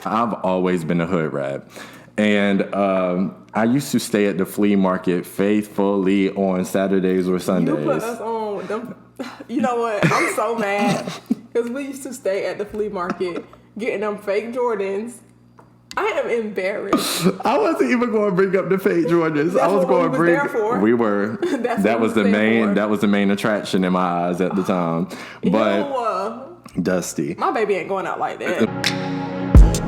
I've always been a hood rat. And I used to stay at the flea market faithfully on Saturdays or Sundays. You put us on with them. You know what? I'm so mad. Because we used to stay at the flea market getting them fake Jordans. I am embarrassed. I wasn't even going to bring up the fake Jordans. That's I was what going we to bring. there for. We were. That was the main. That was the main attraction in my eyes at the time. But Dusty, my baby ain't going out like that.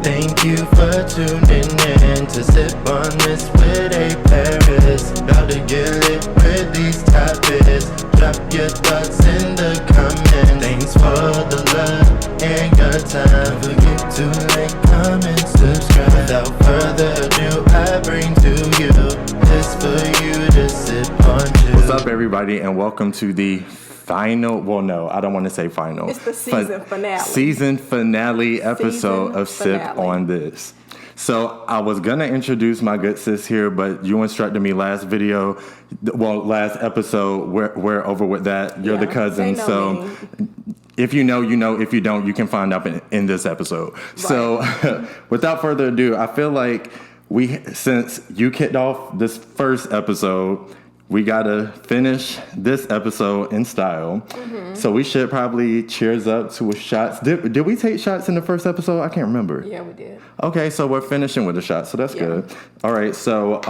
Thank you for tuning in to Sip on This with A Paris. About to get lit with these topics. Drop your thoughts in the comments. Thanks for the love and your time. Don't forget to like, comment, subscribe. Without further ado, I bring to you this for you to sip on too. What's up, everybody, and welcome to the final, well, no, I don't want to say final. It's the season finale. Season finale episode of Sip on This. So I was going to introduce my good sis here, but you instructed me last episode, we're over with that. You're the cousin. So if you know, you know. If you don't, you can find out in this episode. Right. So without further ado, I feel like since you kicked off this first episode, we gotta finish this episode in style. Mm-hmm. So we should probably cheers up to a shots. Did we take shots in the first episode? I can't remember. Yeah, we did. Okay, so we're finishing with a shot, so that's good. All right, so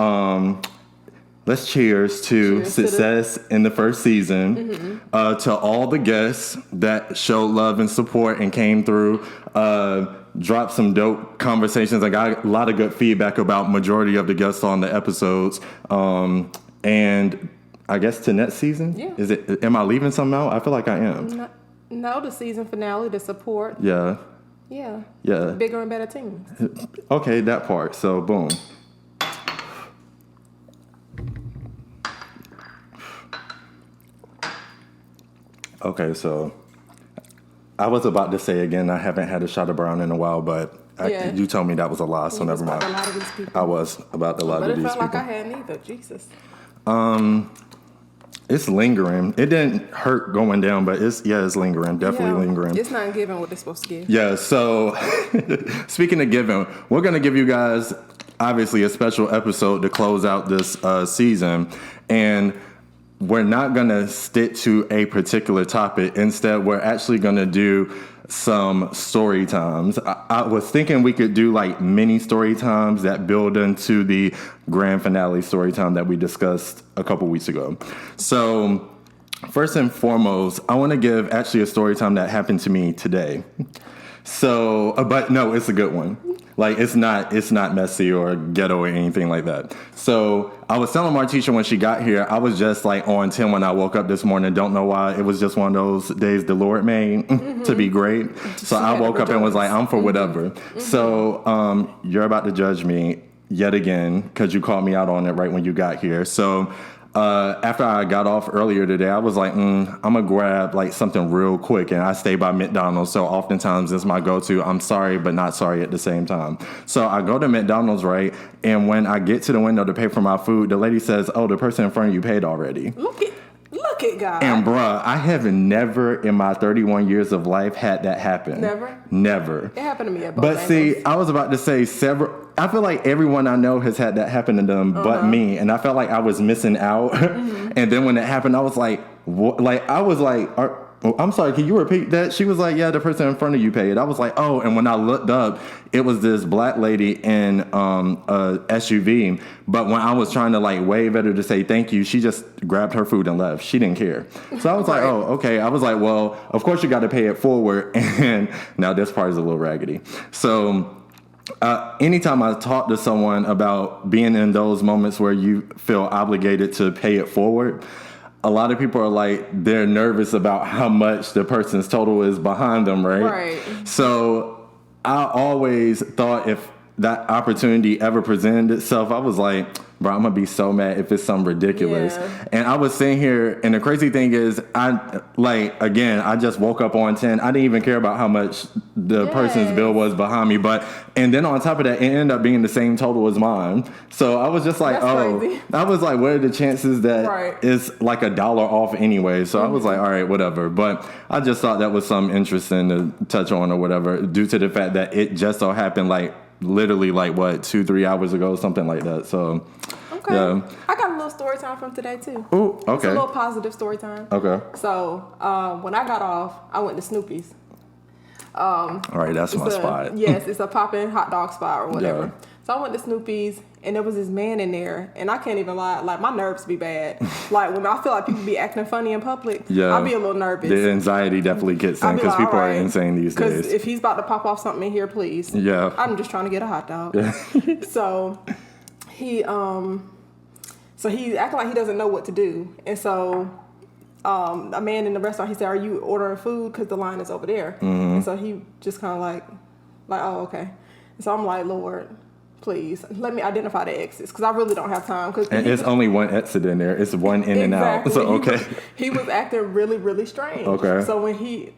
let's cheers to success in the first season. Mm-hmm. To all the guests that showed love and support and came through. Dropped some dope conversations. I got a lot of good feedback about majority of the guests on the episodes. And I guess to next season? Yeah. Am I leaving something out? I feel like I am. No, the season finale, the support. Yeah. Yeah. Yeah. Bigger and better teams. Okay, that part. So, boom. Okay, so I was about to say again, I haven't had a shot of brown in a while, but you told me that was a lie, so never mind. A lot of these people. I was about a lot of these people. But it felt like I had neither. Jesus. It's lingering. It didn't hurt going down, but it's lingering. Definitely lingering. It's not giving what it's supposed to give. Yeah, so speaking of giving, we're going to give you guys, obviously, a special episode to close out this season. And we're not going to stick to a particular topic. Instead, we're actually going to do some story times. I was thinking we could do like mini story times that build into the grand finale story time that we discussed a couple weeks ago. So first and foremost, I want to give actually a story time that happened to me today. So, but no, it's a good one. Like it's not messy or ghetto or anything like that. So I was telling Martecia when she got here, I was just like on 10 when I woke up this morning. Don't know why. It was just one of those days the Lord made to be great. So I woke up and was like, I'm for whatever. Mm-hmm. So you're about to judge me yet again because you called me out on it right when you got here. So after I got off earlier today, I was like, I'm going to grab like something real quick. And I stay by McDonald's. So oftentimes it's my go-to. I'm sorry, but not sorry at the same time. So I go to McDonald's, right? And when I get to the window to pay for my food, the lady says, oh, the person in front of you paid already. Look at God. And bruh, I have never in my 31 years of life had that happen. Never. It happened to me at both But see, I was about to say I feel like everyone I know has had that happen to them but me. And I felt like I was missing out. Mm-hmm. And then when it happened, I was like, what? Like, I was like, I'm sorry, can you repeat that? She was like, yeah, the person in front of you paid. I was like, oh. And when I looked up, it was this black lady in a SUV. But when I was trying to like wave at her to say thank you, she just grabbed her food and left. She didn't care. So I was like, oh, okay. I was like, well, of course you got to pay it forward. And now this part is a little raggedy. So anytime I talk to someone about being in those moments where you feel obligated to pay it forward, a lot of people are like, they're nervous about how much the person's total is behind them, right? Right. So I always thought if that opportunity ever presented itself, I was like, bro, I'm gonna be so mad if it's something ridiculous. Yeah. And I was sitting here, and the crazy thing is, I just woke up on 10. I didn't even care about how much the person's bill was behind me, and then on top of that, it ended up being the same total as mine. So I was just like, That's crazy. I was like, what are the chances that it's like $1 off anyway? So I was like, all right, whatever. But I just thought that was something interesting to touch on or whatever, due to the fact that it just so happened literally 2-3 hours ago, something like that. So okay, yeah. I got a little story time from today too. Ooh, okay. It's a little positive story time. Okay. So when I got off, I went to Snoopy's. All right, that's my spot. Yes, it's a poppin' hot dog spot or whatever. Yeah. So I went to Snoopy's, and there was this man in there, and I can't even lie, my nerves be bad. When I feel like people be acting funny in public, I'll be a little nervous. The anxiety definitely gets in because people are insane these days. Because if he's about to pop off something in here, please. Yeah. I'm just trying to get a hot dog. So he acting like he doesn't know what to do, and so a man in the restaurant, he said, "Are you ordering food? Because the line is over there." And so he just kind of like, "Oh, okay." And so I'm like, "Lord, please let me identify the exits, because I really don't have time." And it's only one exit in there. It's one in and out. So okay. He was acting really, really strange. Okay. So when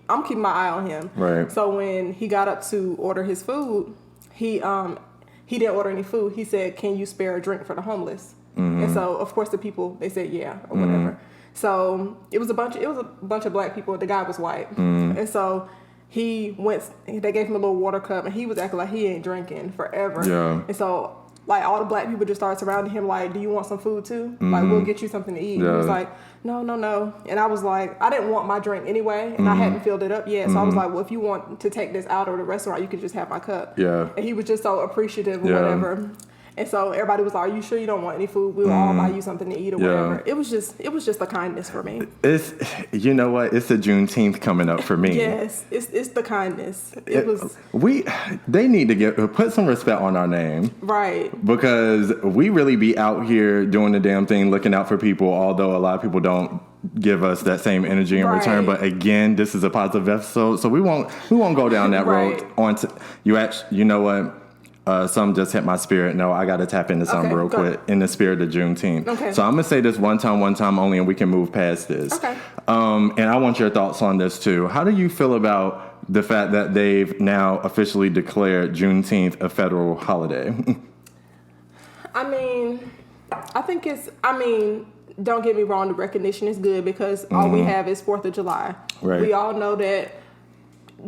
I'm keeping my eye on him. Right. So when he got up to order his food, he didn't order any food. He said, "Can you spare a drink for the homeless?" And so of course the people, they said yeah or whatever. So it was a bunch of black people. The guy was white. And so they gave him a little water cup, and he was acting like he ain't drinking forever. Yeah. And so all the black people just started surrounding him like, "Do you want some food too? We'll get you something to eat." Yeah. He was like, no. And I was like, I didn't want my drink anyway, and I hadn't filled it up yet. So I was like, well, if you want to take this out of the restaurant, you could just have my cup. Yeah. And he was just so appreciative or whatever. And so everybody was like, "Are you sure you don't want any food? We'll all buy you something to eat or whatever." It was just a kindness for me. It's, you know what? It's the Juneteenth coming up for me. Yes, it's the kindness. They need to put some respect on our name. Right. Because we really be out here doing the damn thing, looking out for people, although a lot of people don't give us that same energy in return. But again, this is a positive episode, so we won't go down that road. You know what? Something just hit my spirit. No, I got to tap into something real quick in the spirit of Juneteenth. Okay. So I'm going to say this one time only, and we can move past this. Okay. And I want your thoughts on this too. How do you feel about the fact that they've now officially declared Juneteenth a federal holiday? Don't get me wrong, the recognition is good, because all we have is 4th of July. Right. We all know that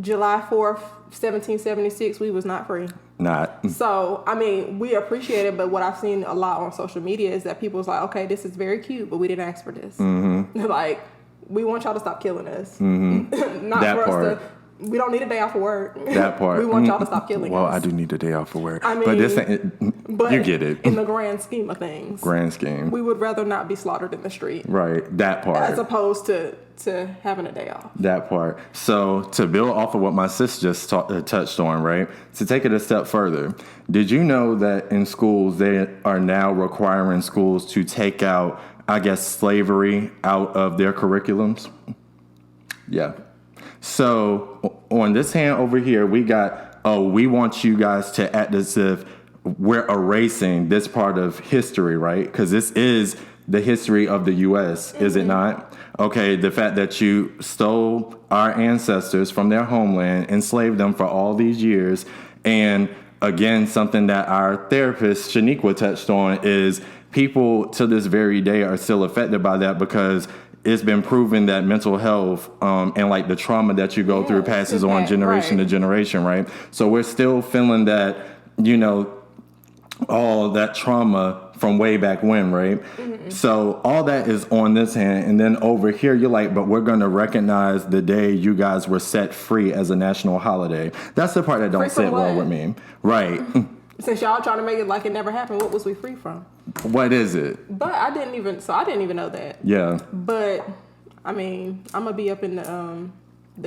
July 4th, 1776, we was not free. Not. So, we appreciate it, but what I've seen a lot on social media is that people's like, "Okay, this is very cute, but we didn't ask for this." Like, we want y'all to stop killing us. Not that for part. Us to. We don't need a day off of work. That part. We want y'all to stop killing us. Well, I do need a day off of work. But this ain't, you get it. In the grand scheme of things. Grand scheme. We would rather not be slaughtered in the street. Right. That part. As opposed to having a day off. That part. So to build off of what my sis just touched on, right? To take it a step further, did you know that in schools, they are now requiring schools to take out, slavery out of their curriculums? Yeah. So on this hand over here, we got, we want you guys to act as if we're erasing this part of history, right? Because this is the history of the U.S., is it not? Okay, the fact that you stole our ancestors from their homeland, enslaved them for all these years, and again, something that our therapist, Shaniqua, touched on is people to this very day are still affected by that, because it's been proven that mental health and the trauma that you go through passes on generation to generation, right? So we're still feeling that, all that trauma from way back when, right? So all that is on this hand. And then over here, you're like, but we're going to recognize the day you guys were set free as a national holiday. That's the part that don't sit well with me. Right. Since y'all trying to make it like it never happened, what was we free from? What is it? But I didn't even know that. Yeah. But I'm gonna be up in the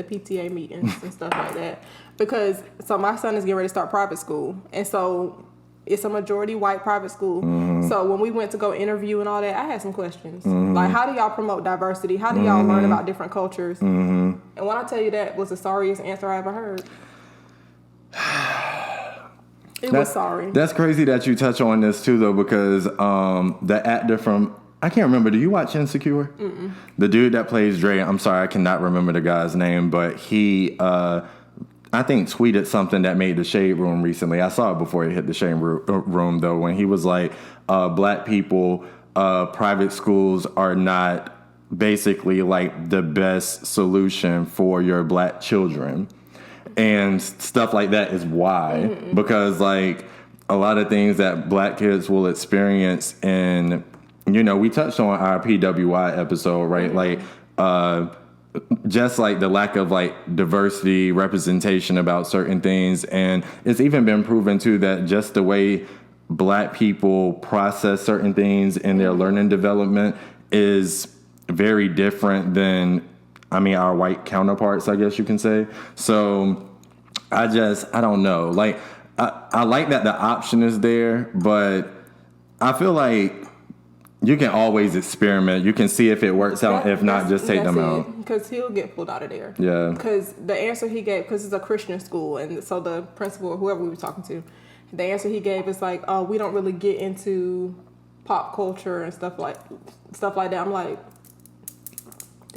PTA meetings and stuff like that, because my son is getting ready to start private school, and so it's a majority white private school. So when we went to go interview and all that, I had some questions. Like, how do y'all promote diversity? How do y'all learn about different cultures? And when I tell you, that was the sorriest answer I ever heard. It was sorry. That's crazy that you touch on this too, though, because the actor from, I can't remember. Do you watch Insecure? Mm-mm. The dude that plays Dre, I'm sorry, I cannot remember the guy's name, but he, I think, tweeted something that made the Shade Room recently. I saw it before it hit the Shade Room, though, when he was like, black people, private schools are not basically like the best solution for your black children. And stuff like that is why. Mm-hmm. Because, like, a lot of things that black kids will experience in, you know, we touched on our PWI episode, right? Mm-hmm. Like, just like the lack of, like, diversity, representation about certain things. And it's even been proven, too, that just the way black people process certain things in their learning development is very different than, I mean, our white counterparts, I guess you can say. So I don't know. Like, I like that the option is there, but I feel like you can always experiment. You can see if it works out. If not, just take them out. Because he'll get pulled out of there. Yeah. Because the answer he gave, because it's a Christian school, and so the principal or whoever we were talking to, the answer he gave is like, oh, we don't really get into pop culture and stuff like that. I'm like,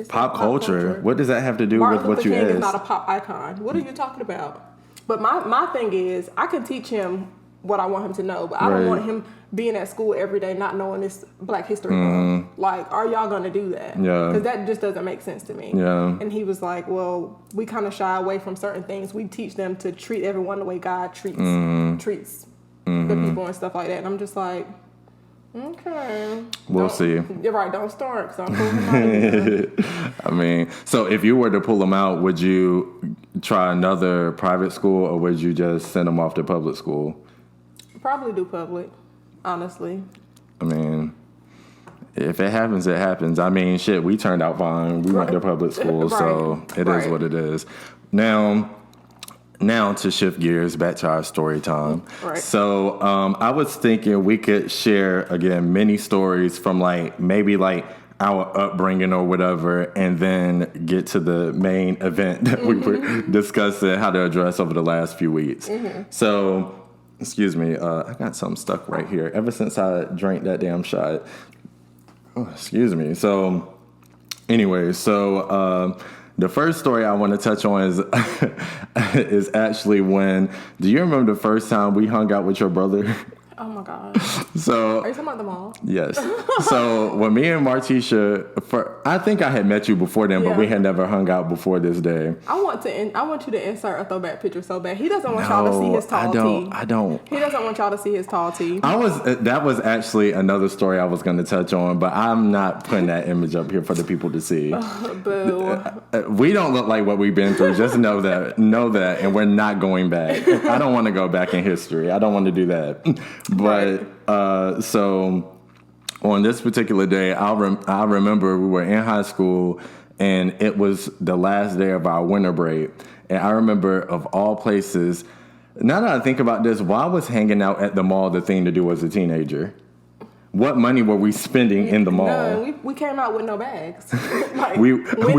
pop culture? What does that have to do with what you asked? Martin Luther King is not a pop icon. What are you talking about? But my thing is, I can teach him what I want him to know, but I don't want him being at school every day not knowing this Black History Month. Like, are y'all going to do that? Yeah. Because that just doesn't make sense to me. Yeah. And he was like, well, we kind of shy away from certain things. We teach them to treat everyone the way God treats the people and stuff like that. And I'm just like, okay. We'll see. You're right. Don't start, because I'm pulling him out of here. I mean, so if you were to pull them out, would you try another private school, or would you just send them off to public school? Probably do public, honestly. I mean, if it happens, it happens. I mean, shit, we turned out fine. We went to public school, so it is what it is. Now to shift gears back to our story time. Right. So I was thinking we could share, again, many stories from maybe our upbringing or whatever, and then get to the main event that we were discussing how to address over the last few weeks. Mm-hmm. So, excuse me, I got something stuck right here. Ever since I drank that damn shot. Oh, excuse me. So, anyway, the first story I want to touch on is actually when, do you remember the first time we hung out with your brother? Oh my God. So, are you talking about the mall? Yes. So when me and Martecia, I think I had met you before then, but we had never hung out before this day. I want you to insert a throwback picture so bad. He doesn't want y'all to see his tall tee. I don't. He doesn't want y'all to see his tall tee. That was actually another story I was going to touch on, but I'm not putting that image up here for the people to see. Boo. We don't look like what we've been through. Just know that, and we're not going back. I don't want to go back in history. I don't want to do that. But so on this particular day, I remember we were in high school, and it was the last day of our winter break. And I remember, of all places, now that I think about this, why was hanging out at the mall the thing to do as a teenager? What money were we spending in the mall? No, we came out with no bags. we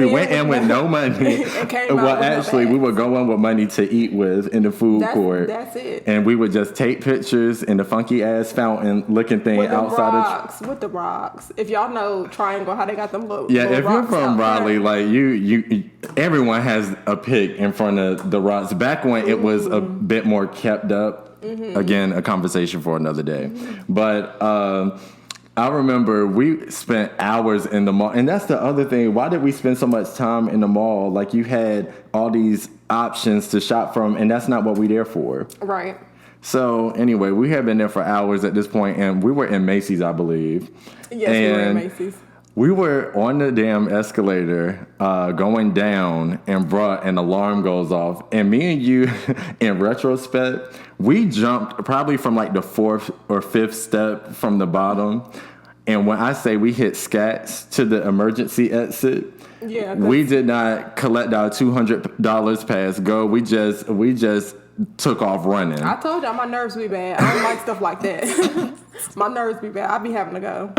went in with no money. And came out with no bags. We would go in with money to eat with in the food court. That's it. And we would just take pictures in the funky ass fountain looking thing outside with the rocks. If y'all know Triangle, how they got them little if you're from Raleigh, like you everyone has a pic in front of the rocks. Back when it was a bit more kept up. Mm-hmm. Again, a conversation for another day. Mm-hmm. But I remember we spent hours in the mall. And that's the other thing. Why did we spend so much time in the mall? Like, you had all these options to shop from, and that's not what we're there for. Right. So, anyway, we had been there for hours at this point, and we were in Macy's, I believe. Yes, we were in Macy's. We were on the damn escalator going down, and an alarm goes off. And me and you, in retrospect, we jumped probably from the 4th or 5th step from the bottom. And when I say we hit scats to the emergency exit, we did not collect our $200 pass go. We just took off running. I told y'all my nerves be bad. I don't like stuff like that. My nerves be bad. I be having to go.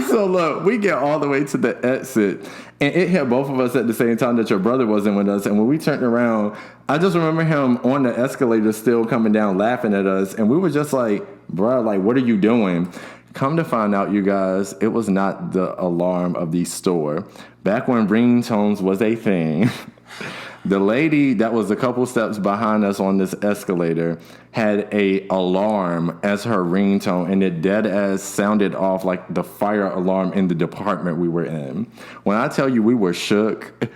So look, we get all the way to the exit, and it hit both of us at the same time that your brother wasn't with us. And when we turned around, I just remember him on the escalator still coming down laughing at us. And we were just like, bruh, like, what are you doing? Come to find out, you guys, it was not the alarm of the store. Back when ringtones was a thing, the lady that was a couple steps behind us on this escalator had a alarm as her ringtone, and it dead ass sounded off like the fire alarm in the department we were in. When I tell you we were shook,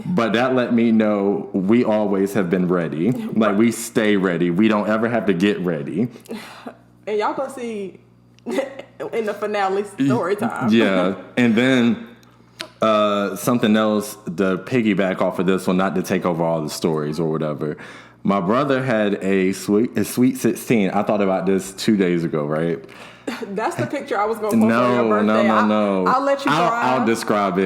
but that let me know we always have been ready. Like, we stay ready. We don't ever have to get ready. And y'all gonna see in the finale story time. Yeah. And then something else to piggyback off of this one, not to take over all the stories or whatever. My brother had a sweet 16. I thought about this 2 days ago, right? That's the picture I was going to post on your birthday. No. I'll let you drive.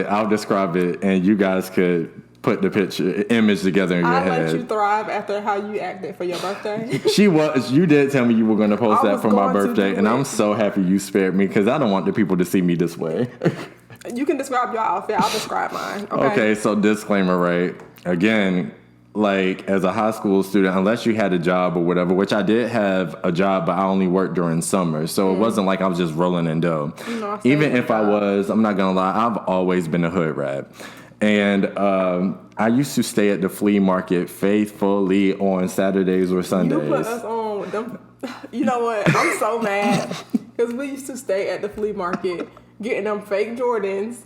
I'll describe it, and you guys could put the image together in your head. I'll let you thrive after how you acted for your birthday. You did tell me you were going to post that for my birthday, and I'm so happy you spared me because I don't want the people to see me this way. You can describe your outfit. I'll describe mine. Okay, so disclaimer, right? Again, like, as a high school student, unless you had a job or whatever, which I did have a job, but I only worked during summer. So it wasn't like I was just rolling in dough. No, even if I was, I'm not going to lie, I've always been a hood rat. And I used to stay at the flea market faithfully on Saturdays or Sundays. You put us on with them. You know what? I'm so mad because we used to stay at the flea market getting them fake Jordans.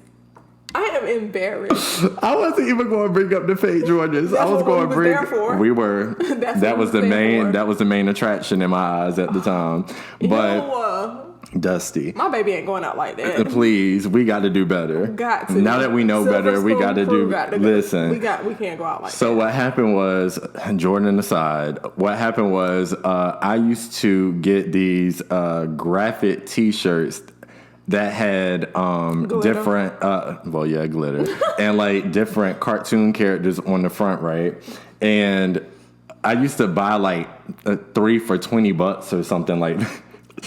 I am embarrassed. I wasn't even going to bring up the fake Jordans. That's I was going to bring. There for. We were. That was the main. That was the main attraction in my eyes at the time. But Dusty, my baby ain't going out like that. Please, we got to do better. Got to. Now that we know better, we got to do. Listen, we can't go out like that. So what happened was, Jordan aside, what happened was I used to get these graphic T-shirts that had different glitter and like different cartoon characters on the front, right? And I used to buy like 3 for $20 or something like that.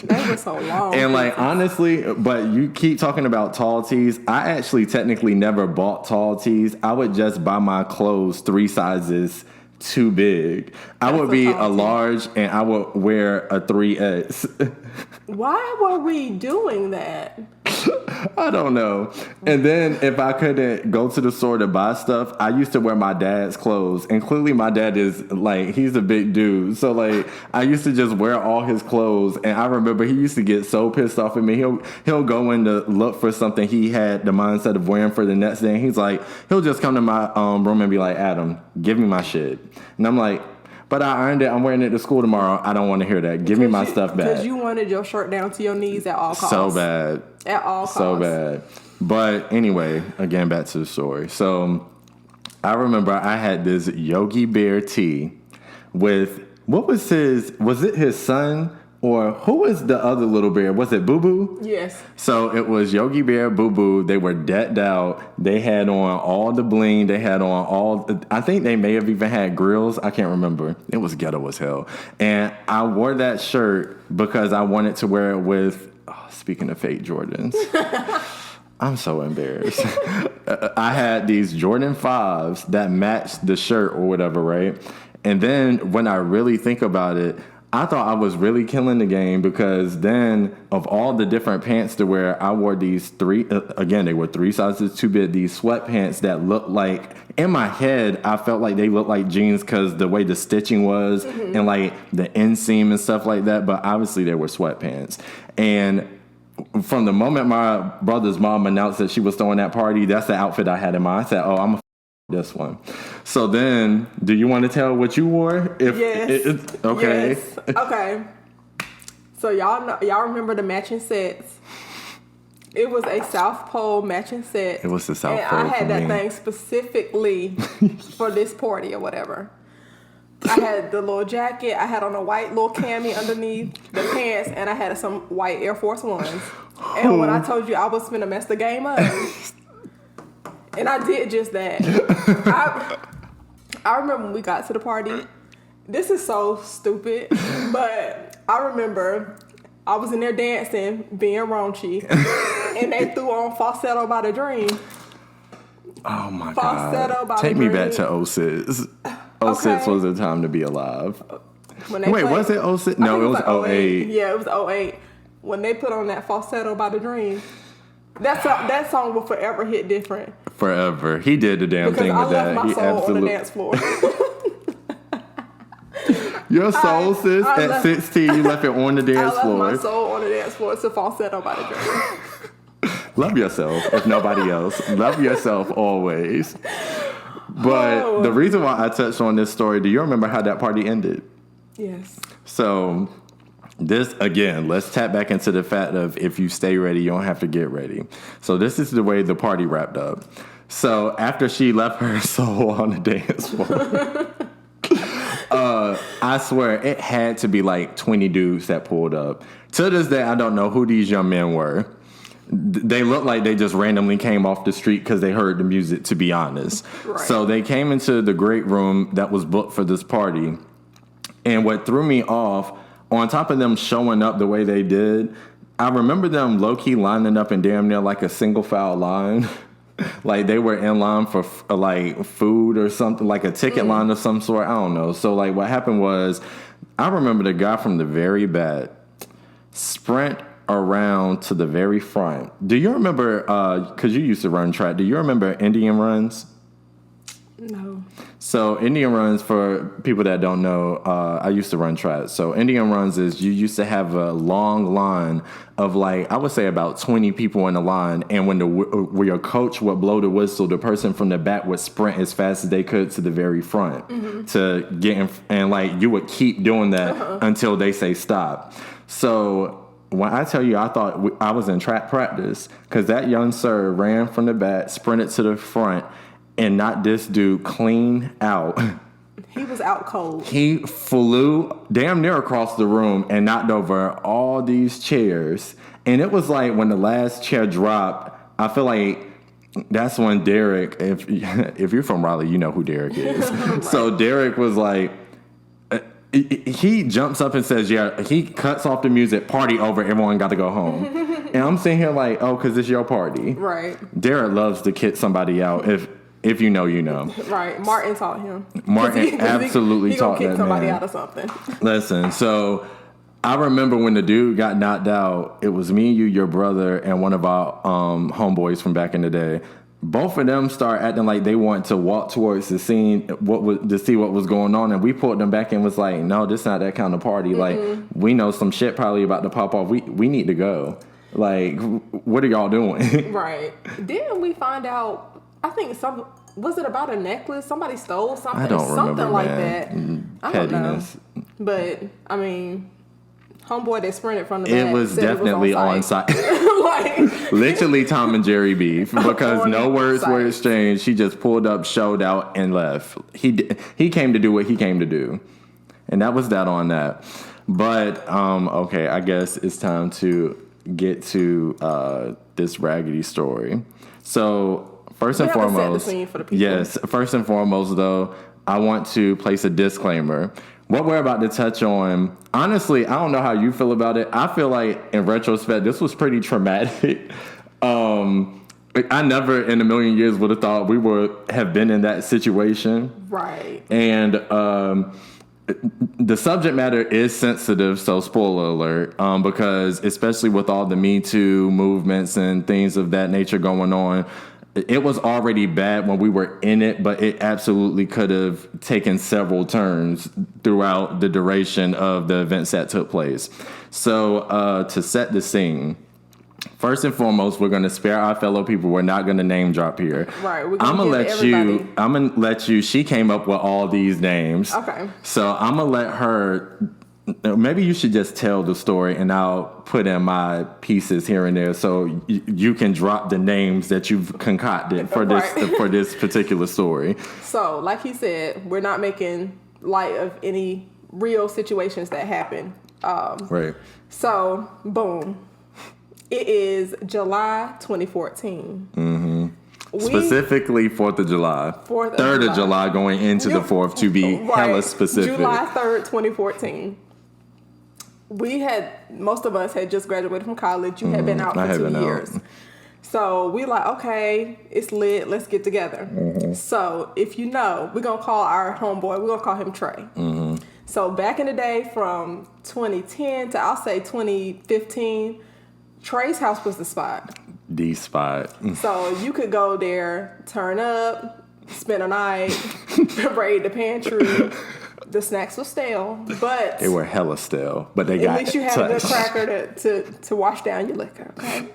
That was so long. And like, honestly, but you keep talking about tall tees. I actually technically never bought tall tees. I would just buy my clothes 3 sizes too big. I would be a large and I would wear a 3X. Why were we doing that? I don't know. And then if I couldn't go to the store to buy stuff, I used to wear my dad's clothes. And clearly my dad is like, he's a big dude. So like, I used to just wear all his clothes. And I remember he used to get so pissed off at me. He'll go in to look for something he had the mindset of wearing for the next day. And he's like, he'll just come to my room and be like, Adam, give me my shit. And I'm like, but I earned it. I'm wearing it to school tomorrow. I don't want to hear that. Give me my stuff back. Because you wanted your shirt down to your knees at all costs. So bad. At all costs. So bad. But anyway, again, back to the story. So I remember I had this Yogi Bear tee with, was it his son? Or who was the other little bear? Was it Boo Boo? Yes. So it was Yogi Bear, Boo Boo. They were decked out. They had on all the bling. They had on all... I think they may have even had grills. I can't remember. It was ghetto as hell. And I wore that shirt because I wanted to wear it with... speaking of fake Jordans. I'm so embarrassed. I had these Jordan 5s that matched the shirt or whatever, right? And then when I really think about it, I thought I was really killing the game because then of all the different pants to wear, I wore these 3, again, they were 3 sizes too big, these sweatpants that looked like, in my head, I felt like they looked like jeans because the way the stitching was and like the inseam and stuff like that. But obviously they were sweatpants. And from the moment my brother's mom announced that she was throwing that party, that's the outfit I had in mind. I said, I'm a this one. So then, do you want to tell what you wore? Yes. Okay. Yes. Okay. So y'all remember the matching sets? It was a South Pole matching set. It was the South Pole. And I had that thing specifically for this party or whatever. I had the little jacket. I had on a white little cami underneath the pants, and I had some white Air Force Ones. And when I told you I was finna mess the game up. And I did just that. I remember when we got to the party, This is so stupid, but I remember I was in there dancing, being raunchy, and they threw on Falsetto by the Dream. Oh my Falsetto God. Take me back to 06. 06 was the time to be alive. Wait, was it 06? No, it was 08. Yeah, it was 08. When they put on that Falsetto by the Dream, that song will forever hit different. Forever. He did the damn thing with that. Because I left my soul on the dance floor. Your soul, sis, at 16, you left it on the dance floor. I left my soul on the dance floor. It's a Falsetto by the Dream. Love yourself, if nobody else. Love yourself always. But the reason why I touched on this story, do you remember how that party ended? Yes. So this, again, let's tap back into the fact of if you stay ready, you don't have to get ready. So this is the way the party wrapped up. So after she left her soul on the dance floor, I swear it had to be like 20 dudes that pulled up. To this day, I don't know who these young men were. They looked like they just randomly came off the street because they heard the music, to be honest. Right. So they came into the great room that was booked for this party. And what threw me off, on top of them showing up the way they did, I remember them low-key lining up in damn near like a single file line. Like they were in line for like food or something, like a ticket line of some sort. I don't know. So like what happened was, I remember the guy from the very back sprint around to the very front. Do you remember, because you used to run track, do you remember Indian runs? No. So Indian runs, for people that don't know, I used to run track. So Indian runs is you used to have a long line of like, I would say about 20 people in a line. And when your coach would blow the whistle, the person from the back would sprint as fast as they could to the very front to get in. And like you would keep doing that until they say stop. So when I tell you, I thought I was in track practice because that young sir ran from the back, sprinted to the front, and knocked this dude clean out. He was out cold. He flew damn near across the room and knocked over all these chairs. And it was like when the last chair dropped, I feel like that's when Derek, if you're from Raleigh, you know who Derek is. Right. So Derek was like, he jumps up and says, yeah, he cuts off the music, party over, everyone got to go home. And I'm sitting here like, oh, because it's your party. Right. Derek loves to kick somebody out. If you know, you know. Right. Martin taught him. Martin absolutely taught that man. He gonna kick somebody out of something. Listen, so I remember when the dude got knocked out, it was me, you, your brother, and one of our homeboys from back in the day. Both of them started acting like they wanted to walk towards the scene to see what was going on, and we pulled them back and was like, no, this not that kind of party. Like, we know some shit probably about to pop off. We need to go. Like, what are y'all doing? Right. Didn't we find out, I think was it about a necklace? Somebody stole something. I don't remember, something like man. that. Pettiness. I don't know. But I mean, homeboy that sprinted from the back. It was definitely on site. Like, literally Tom and Jerry beef because no words were exchanged. He just pulled up, showed out, and left. He came to do what he came to do, and that was that on that. But okay, I guess it's time to get to this raggedy story. So. First and foremost, yes. First and foremost, though, I want to place a disclaimer. What we're about to touch on, honestly, I don't know how you feel about it. I feel like, in retrospect, this was pretty traumatic. I never in a million years would have thought we would have been in that situation. Right. And the subject matter is sensitive, so spoiler alert, because especially with all the Me Too movements and things of that nature going on, it was already bad when we were in it, but it absolutely could have taken several turns throughout the duration of the events that took place. So to set the scene, first and foremost, we're going to spare our fellow people. We're not going to name drop here. Right. I'm gonna let you. She came up with all these names. Okay. So I'm gonna let her. Maybe you should just tell the story, and I'll put in my pieces here and there, so you can drop the names that you've concocted for this particular story. So, like he said, we're not making light of any real situations that happen. Right. So, boom. It is July 2014. Mm-hmm. Specifically 4th of July. 3rd of July going into the 4th to be hella specific. July 3rd, 2014. Most of us had just graduated from college. You had been out for 2 years. So we like, okay, it's lit. Let's get together. Mm-hmm. So if you know, we're going to call our homeboy, we're going to call him Trey. Mm-hmm. So back in the day from 2010 to, I'll say 2015, Trey's house was the spot. The spot. So you could go there, turn up, spend a night, raid the pantry. The snacks were stale, but... They were hella stale, but they got at least you had a good cracker to wash down your liquor, okay?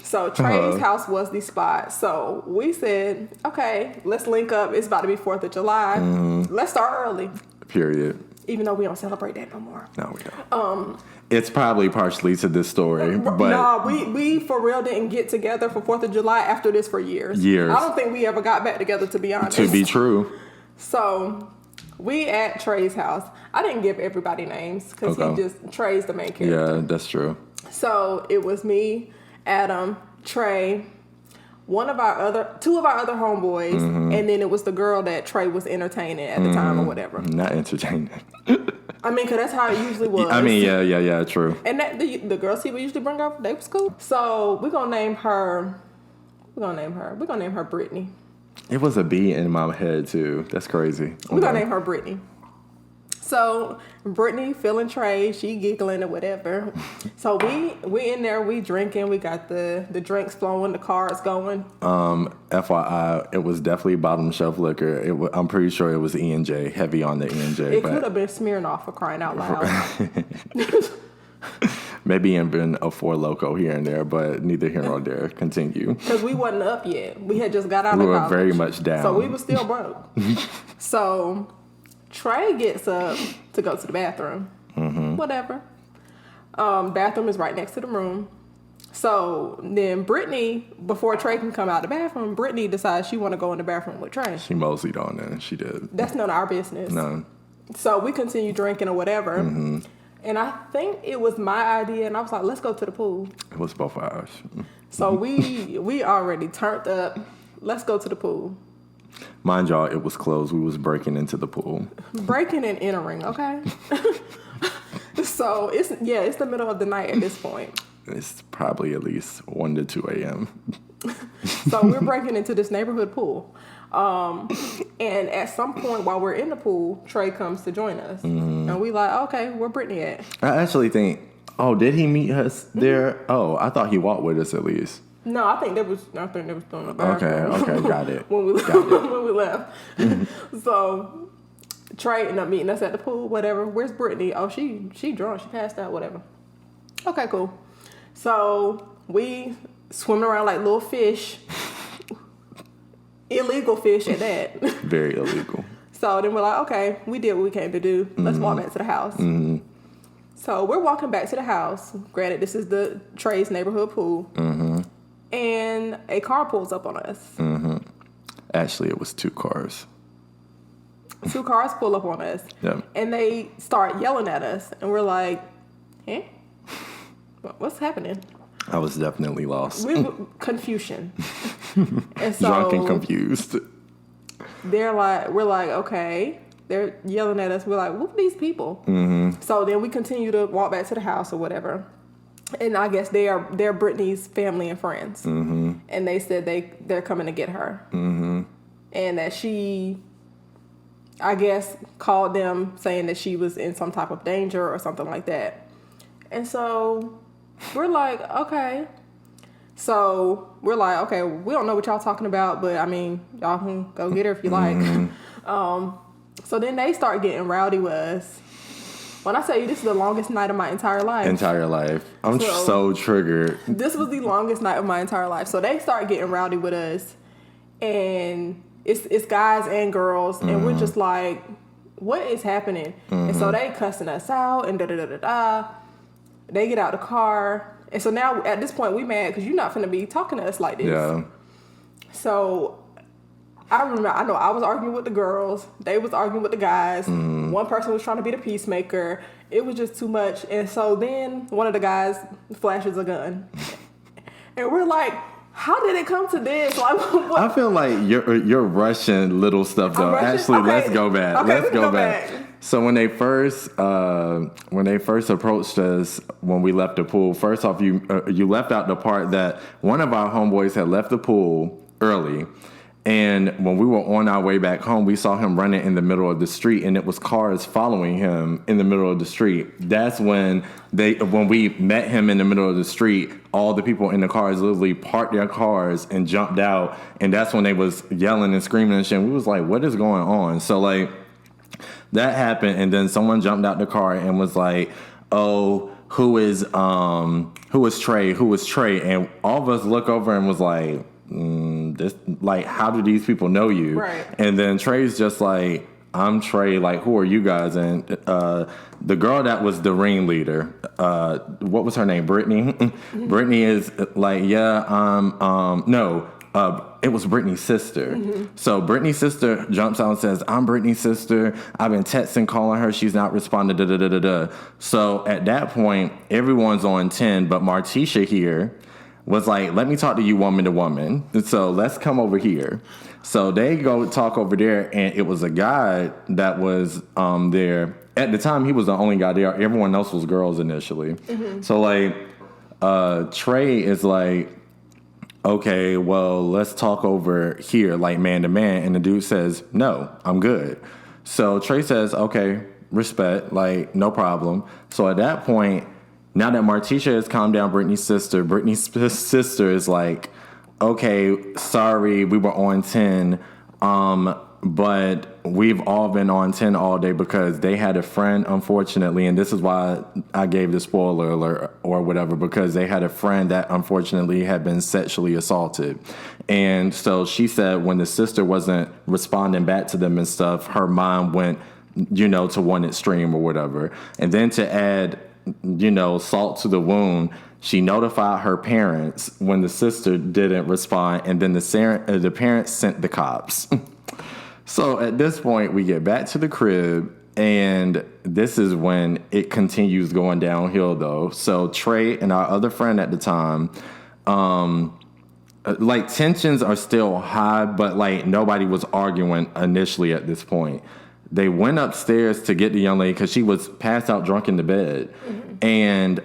So Trey's house was the spot. So we said, okay, let's link up. It's about to be 4th of July. Mm-hmm. Let's start early. Period. Even though we don't celebrate that no more. No, we don't. It's probably partially to this story, but... No, we for real didn't get together for 4th of July after this for years. I don't think we ever got back together, to be honest. To be true. So... we at Trey's house. I didn't give everybody names because Trey's the main character. Yeah, that's true. So it was me, Adam, Trey, two of our other homeboys, and then it was the girl that Trey was entertaining at the time or whatever. Not entertaining. I mean, because that's how it usually was. I mean, yeah, true. And the girls he would usually bring up, they was cool. So we're gonna name her Brittany. It was a B in my head, too. That's crazy. We're going to name her Brittany. So, Brittany feeling Trey, she giggling or whatever. So, we in there, we drinking. We got the drinks flowing, the cards going. FYI, it was definitely bottom shelf liquor. I'm pretty sure it was E&J, heavy on the E&J. It could have been Smirnoff for crying out loud. Maybe even a Four Loko here and there, but neither here nor there. Continue. Because we wasn't up yet. We had just got out of college. We were very much down. So we were still broke. So Trey gets up to go to the bathroom. Mm-hmm. Whatever. Bathroom is right next to the room. So then Brittany, before Trey can come out of the bathroom, Brittany decides she want to go in the bathroom with Trey. She moseyed on there. She did. That's none of our business. No. So we continue drinking or whatever. Mm-hmm. And I think it was my idea, and I was like, let's go to the pool. It was both ours. So we already turned up. Let's go to the pool. Mind y'all, it was closed. We was breaking into the pool. Breaking and entering, okay? So it's the middle of the night at this point. It's probably at least 1 to 2 a.m. So we're breaking into this neighborhood pool. And at some point while we're in the pool, Trey comes to join us. Mm-hmm. And we like, okay, where Brittany at? I actually think, did he meet us there? Mm-hmm. Oh, I thought he walked with us at least. No, I think they was doing the bathroom. Okay, got it. when we left. Mm-hmm. So Trey ended up meeting us at the pool, whatever. Where's Brittany? Oh, she drunk, she passed out, whatever. Okay, cool. So we swimming around like little fish. Illegal fish at that. Very illegal. So then we're like, okay, we did what we came to do. Let's walk back to the house. Mm-hmm. So we're walking back to the house. Granted, this is the Trey's neighborhood pool. Mm-hmm. And a car pulls up on us. Mm-hmm. Actually, it was 2 cars. 2 cars pull up on us. Yeah. And they start yelling at us. And we're like, what's happening? I was definitely lost. Confusion. And so drunk and confused. We're like, okay. They're yelling at us. We're like, who are these people? Mm-hmm. So then we continue to walk back to the house or whatever. And I guess they're Brittany's family and friends. Mm-hmm. And they said they're coming to get her. Mm-hmm. And that she, I guess, called them saying that she was in some type of danger or something like that. And so we're like, okay. So we're like, okay, we don't know what y'all talking about, but I mean, y'all can go get her if you like. So then they start getting rowdy with us. When I tell you this is the longest night of my entire life. I'm so triggered. This was the longest night of my entire life. So they start getting rowdy with us. And it's guys and girls. And we're just like, what is happening? And so they cussing us out and da-da-da-da-da. They get out the car. And so now at this point we mad because you're not finna be talking to us like this. Yeah. So I know I was arguing with the girls. They was arguing with the guys. One person was trying to be the peacemaker. It was just too much. And so then one of the guys flashes a gun. And we're like, How did it come to this? Like, what? I feel like you're rushing little stuff though. Actually, okay. Let's go back. Okay, let's go back. So when they first approached us when we left the pool, first off, you left out the part that one of our homeboys had left the pool early. And when we were on our way back home, we saw him running in the middle of the street, and it was cars following him in the middle of the street. That's when we met him in the middle of the street, all the people in the cars literally parked their cars and jumped out. And that's when they was yelling and screaming and shit. We was like, what is going on? So like that happened. And then someone jumped out the car and was like, oh, who is Trey? Who is Trey? And all of us look over and was like, this, like, how do these people know you? Right. And then Trey's just like, I'm Trey, like, who are you guys? And the girl that was the ringleader, what was her name? Brittany? Mm-hmm. Brittany is like, it was Brittany's sister. Mm-hmm. So Brittany's sister jumps out and says, I'm Brittany's sister. I've been texting, calling her. She's not responding, da-da-da-da-da. So at that point, everyone's on 10, but Martecia here was like, let me talk to you woman to woman. So let's come over here. So they go talk over there, and it was a guy that was there. At the time, he was the only guy there. Everyone else was girls initially. Mm-hmm. So, like, Trey is like, okay, well, let's talk over here, like, man to man. And the dude says, no, I'm good. So Trey says, okay, respect, like, no problem. So at that point, now that Martecia has calmed down Brittany's sister is like, okay, sorry, we were on 10, but we've all been on 10 all day because they had a friend, unfortunately, and this is why I gave the spoiler alert or whatever, because they had a friend that unfortunately had been sexually assaulted. And so she said when the sister wasn't responding back to them and stuff, her mind went, to one extreme or whatever. And then to add, salt to the wound, she notified her parents when the sister didn't respond, and then the parents sent the cops. So at this point, we get back to the crib, and this is when it continues going downhill, though. So Trey and our other friend at the time, like, tensions are still high, but, like, nobody was arguing initially at this point. They went upstairs to get the young lady because she was passed out drunk in the bed. Mm-hmm. And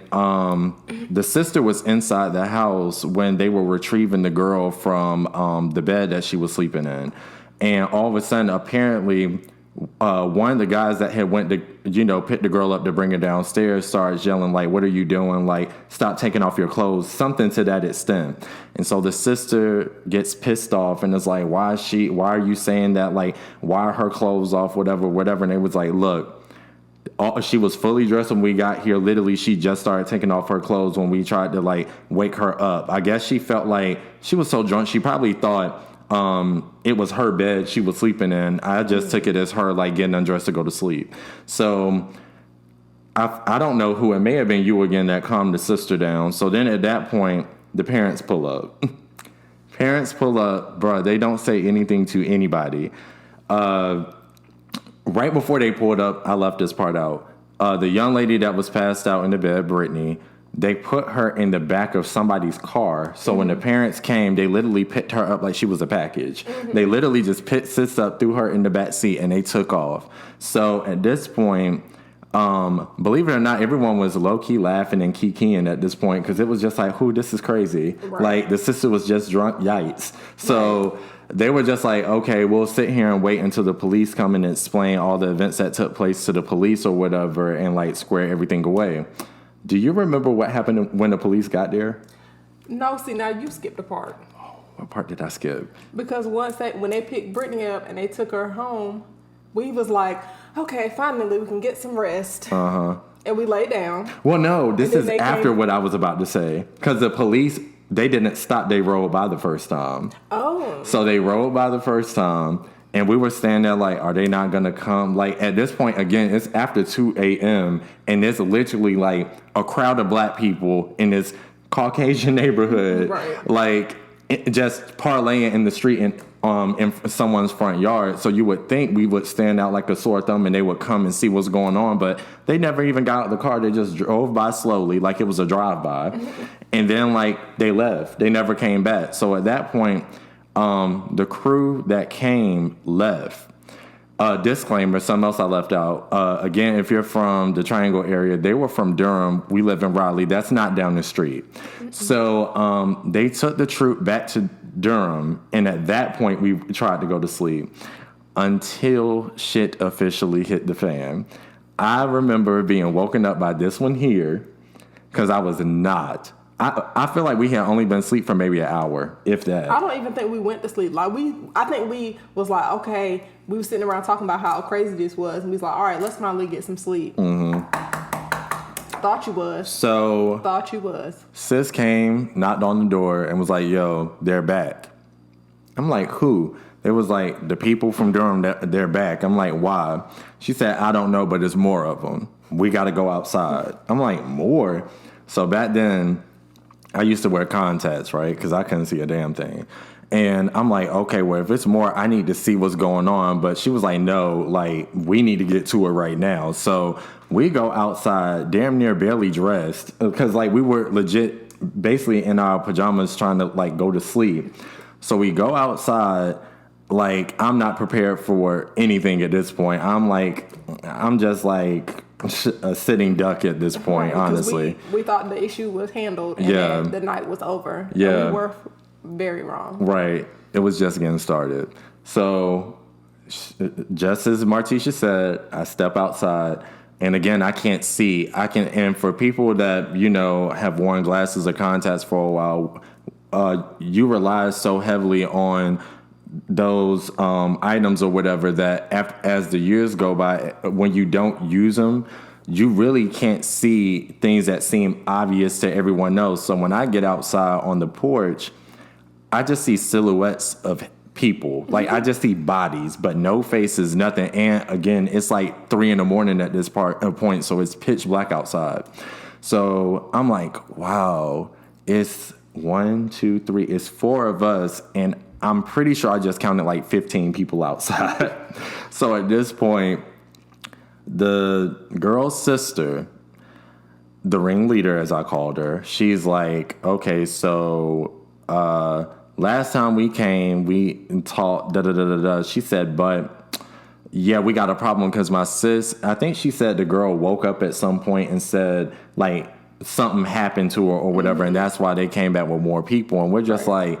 the sister was inside the house when they were retrieving the girl from the bed that she was sleeping in. And all of a sudden, apparently, one of the guys that had went to, pick the girl up to bring her downstairs started yelling, like, what are you doing? Like, stop taking off your clothes, something to that extent. And so the sister gets pissed off and is like, why are you saying that? Like, why are her clothes off, whatever. And it was like, look, she was fully dressed when we got here. Literally, she just started taking off her clothes when we tried to, like, wake her up. I guess she felt like she was so drunk, she probably thought it was her bed she was sleeping in. I just took it as her, like, getting undressed to go to sleep. So I don't know who, it may have been you again, that calmed the sister down. So then at that point, the parents pull up. Parents pull up, bro. They don't say anything to anybody. Right before they pulled up, I left this part out. The young lady that was passed out in the bed, Brittany, they put her in the back of somebody's car. So when the parents came, they literally picked her up like she was a package. Mm-hmm. They literally just picked sis up, threw her in the back seat, and they took off. So at this point, believe it or not, everyone was low-key laughing and kikiing at this point because it was just like, this is crazy. Right. Like, the sister was just drunk, yikes. So they were just like, okay, we'll sit here and wait until the police come and explain all the events that took place to the police or whatever and, like, square everything away. Do you remember what happened when the police got there? No, see, now you skipped a part. Oh, what part did I skip? Because when they picked Brittany up and they took her home, we was like, okay, finally we can get some rest. Uh-huh. And we lay down. Well, no, this is after what I was about to say. Because the police, they didn't stop. They rolled by the first time. Oh. So they rolled by the first time. And we were standing there like, are they not going to come? Like, at this point, again, it's after 2 a.m. And it's literally like a crowd of black people in this Caucasian neighborhood. Right. Like, just parlaying in the street. And in someone's front yard. So you would think we would stand out like a sore thumb and they would come and see what's going on. But they never even got out of the car. They just drove by slowly like it was a drive-by. And then like they left. They never came back. So at that point, the crew that came left. Disclaimer, something else I left out. Again, if you're from the Triangle area, they were from Durham. We live in Raleigh. That's not down the street. So they took the troop back to Durham, and at that point, we tried to go to sleep until shit officially hit the fan. I remember being woken up by this one here, because I was not. I feel like we had only been asleep for maybe an hour, if that. I don't even think we went to sleep. I think we was like, okay, we were sitting around talking about how crazy this was, and we was like, all right, let's finally get some sleep. Thought you was. Thought you was. Sis came, knocked on the door, and was like, yo, they're back. I'm like, who? It was like, the people from Durham, they're back. I'm like, why? She said, I don't know, but there's more of them. We got to go outside. I'm like, more? So back then, I used to wear contacts, right? Because I couldn't see a damn thing. And I'm like, okay, well, if it's more, I need to see what's going on. But she was like, no, like, we need to get to it right now. So we go outside, damn near barely dressed. Because, like, we were legit basically in our pajamas trying to, like, go to sleep. So we go outside. Like, I'm not prepared for anything at this point. I'm just like a sitting duck at this point, honestly. We thought the issue was handled and then the night was over. Yeah. And we were very wrong. Right. It was just getting started. So just as Martecia said, I step outside. And again, I can't see. And for people that, you know, have worn glasses or contacts for a while, you rely so heavily on those items or whatever that as the years go by, when you don't use them, you really can't see things that seem obvious to everyone else. So when I get outside on the porch, I just see silhouettes of people. Like, I just see bodies, but no faces, nothing. And again, it's like 3 a.m. at this point, so it's pitch black outside. So I'm like, wow, it's 1, 2, 3, it's 4 of us, and I'm pretty sure I just counted like 15 people outside. So at this point, the girl's sister, the ringleader as I called her, she's like, okay, so last time we came, we talked, da-da-da-da-da. She said, but yeah, we got a problem because my sis, I think she said the girl woke up at some point and said, like, something happened to her or whatever, and that's why they came back with more people. And we're just like,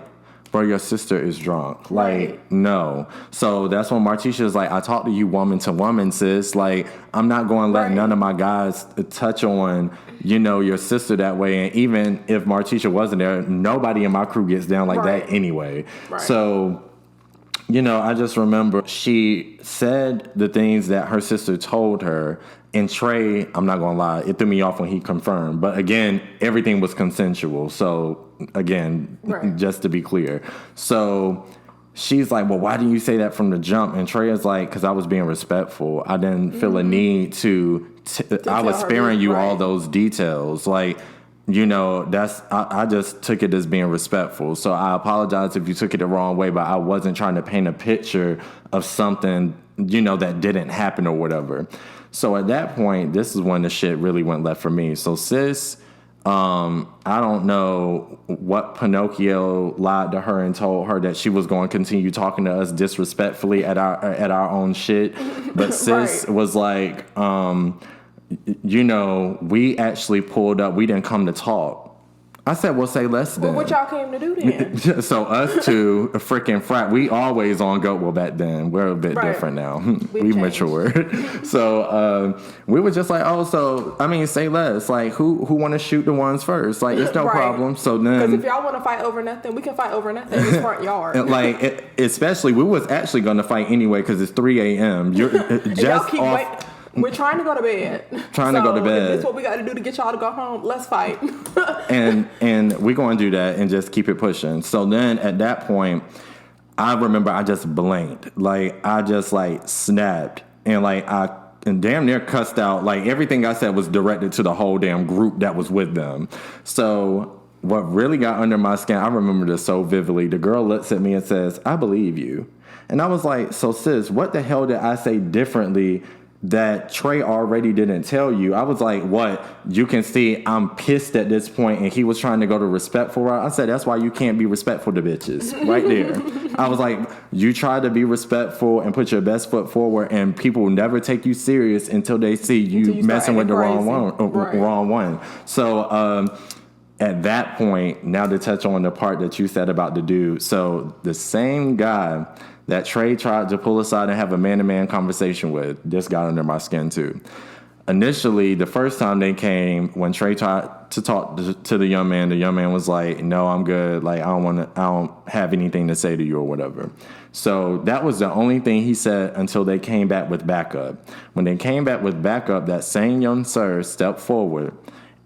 bro, your sister is drunk. Like, no. So that's when Martecia is like, I talk to you woman to woman, sis. Like, I'm not going to let none of my guys touch on, you know, your sister that way. And even if Martecia wasn't there, nobody in my crew gets down like that anyway. So, you know, I just remember she said the things that her sister told her. And Trey, I'm not going to lie, it threw me off when he confirmed. But again, everything was consensual. So again, just to be clear. So she's like, well, why didn't you say that from the jump? And Trey is like, because I was being respectful. I didn't feel a need to I was sparing you all those details. Like, you know, I just took it as being respectful. So I apologize if you took it the wrong way, but I wasn't trying to paint a picture of something, you know, that didn't happen or whatever. So at that point, this is when the shit really went left for me. So sis, I don't know what Pinocchio lied to her and told her that she was going to continue talking to us disrespectfully at our own shit. But sis was like, you know, we actually pulled up. We didn't come to talk. I said, well, say less then. Well, what y'all came to do then? So us two, a freaking frat, we always on GOAT. Well, back then, we're a bit different now. We matured. So we were just like, oh, so, I mean, say less. Like, who want to shoot the ones first? Like, it's no problem. So then... Because if y'all want to fight over nothing, we can fight over nothing in this front yard. Like, especially, we was actually going to fight anyway because it's 3 a.m. You're just off... We're trying to go to bed. If this is what we got to do to get y'all to go home, let's fight. and we're going to do that and just keep it pushing. So then at that point, I remember I just blanked. Like, I just, like, snapped. And, like, I damn near cussed out. Like, everything I said was directed to the whole damn group that was with them. So what really got under my skin, I remember this so vividly. The girl looks at me and says, "I believe you." And I was like, "So sis, what the hell did I say differently that Trey already didn't tell you?" I was like, "What? You can see I'm pissed at this point," and he was trying to go to respectful route. I said, "That's why you can't be respectful to bitches." Right there. I was like, you try to be respectful and put your best foot forward, and people will never take you serious until they see you messing with the wrong one. So at that point, now to touch on the part that you said about the dude. So the same guy that Trey tried to pull aside and have a man-to-man conversation with, this got under my skin too. Initially, the first time they came, when Trey tried to talk to the young man was like, "No, I'm good. Like, I don't have anything to say to you or whatever." So that was the only thing he said until they came back with backup. When they came back with backup, that same young sir stepped forward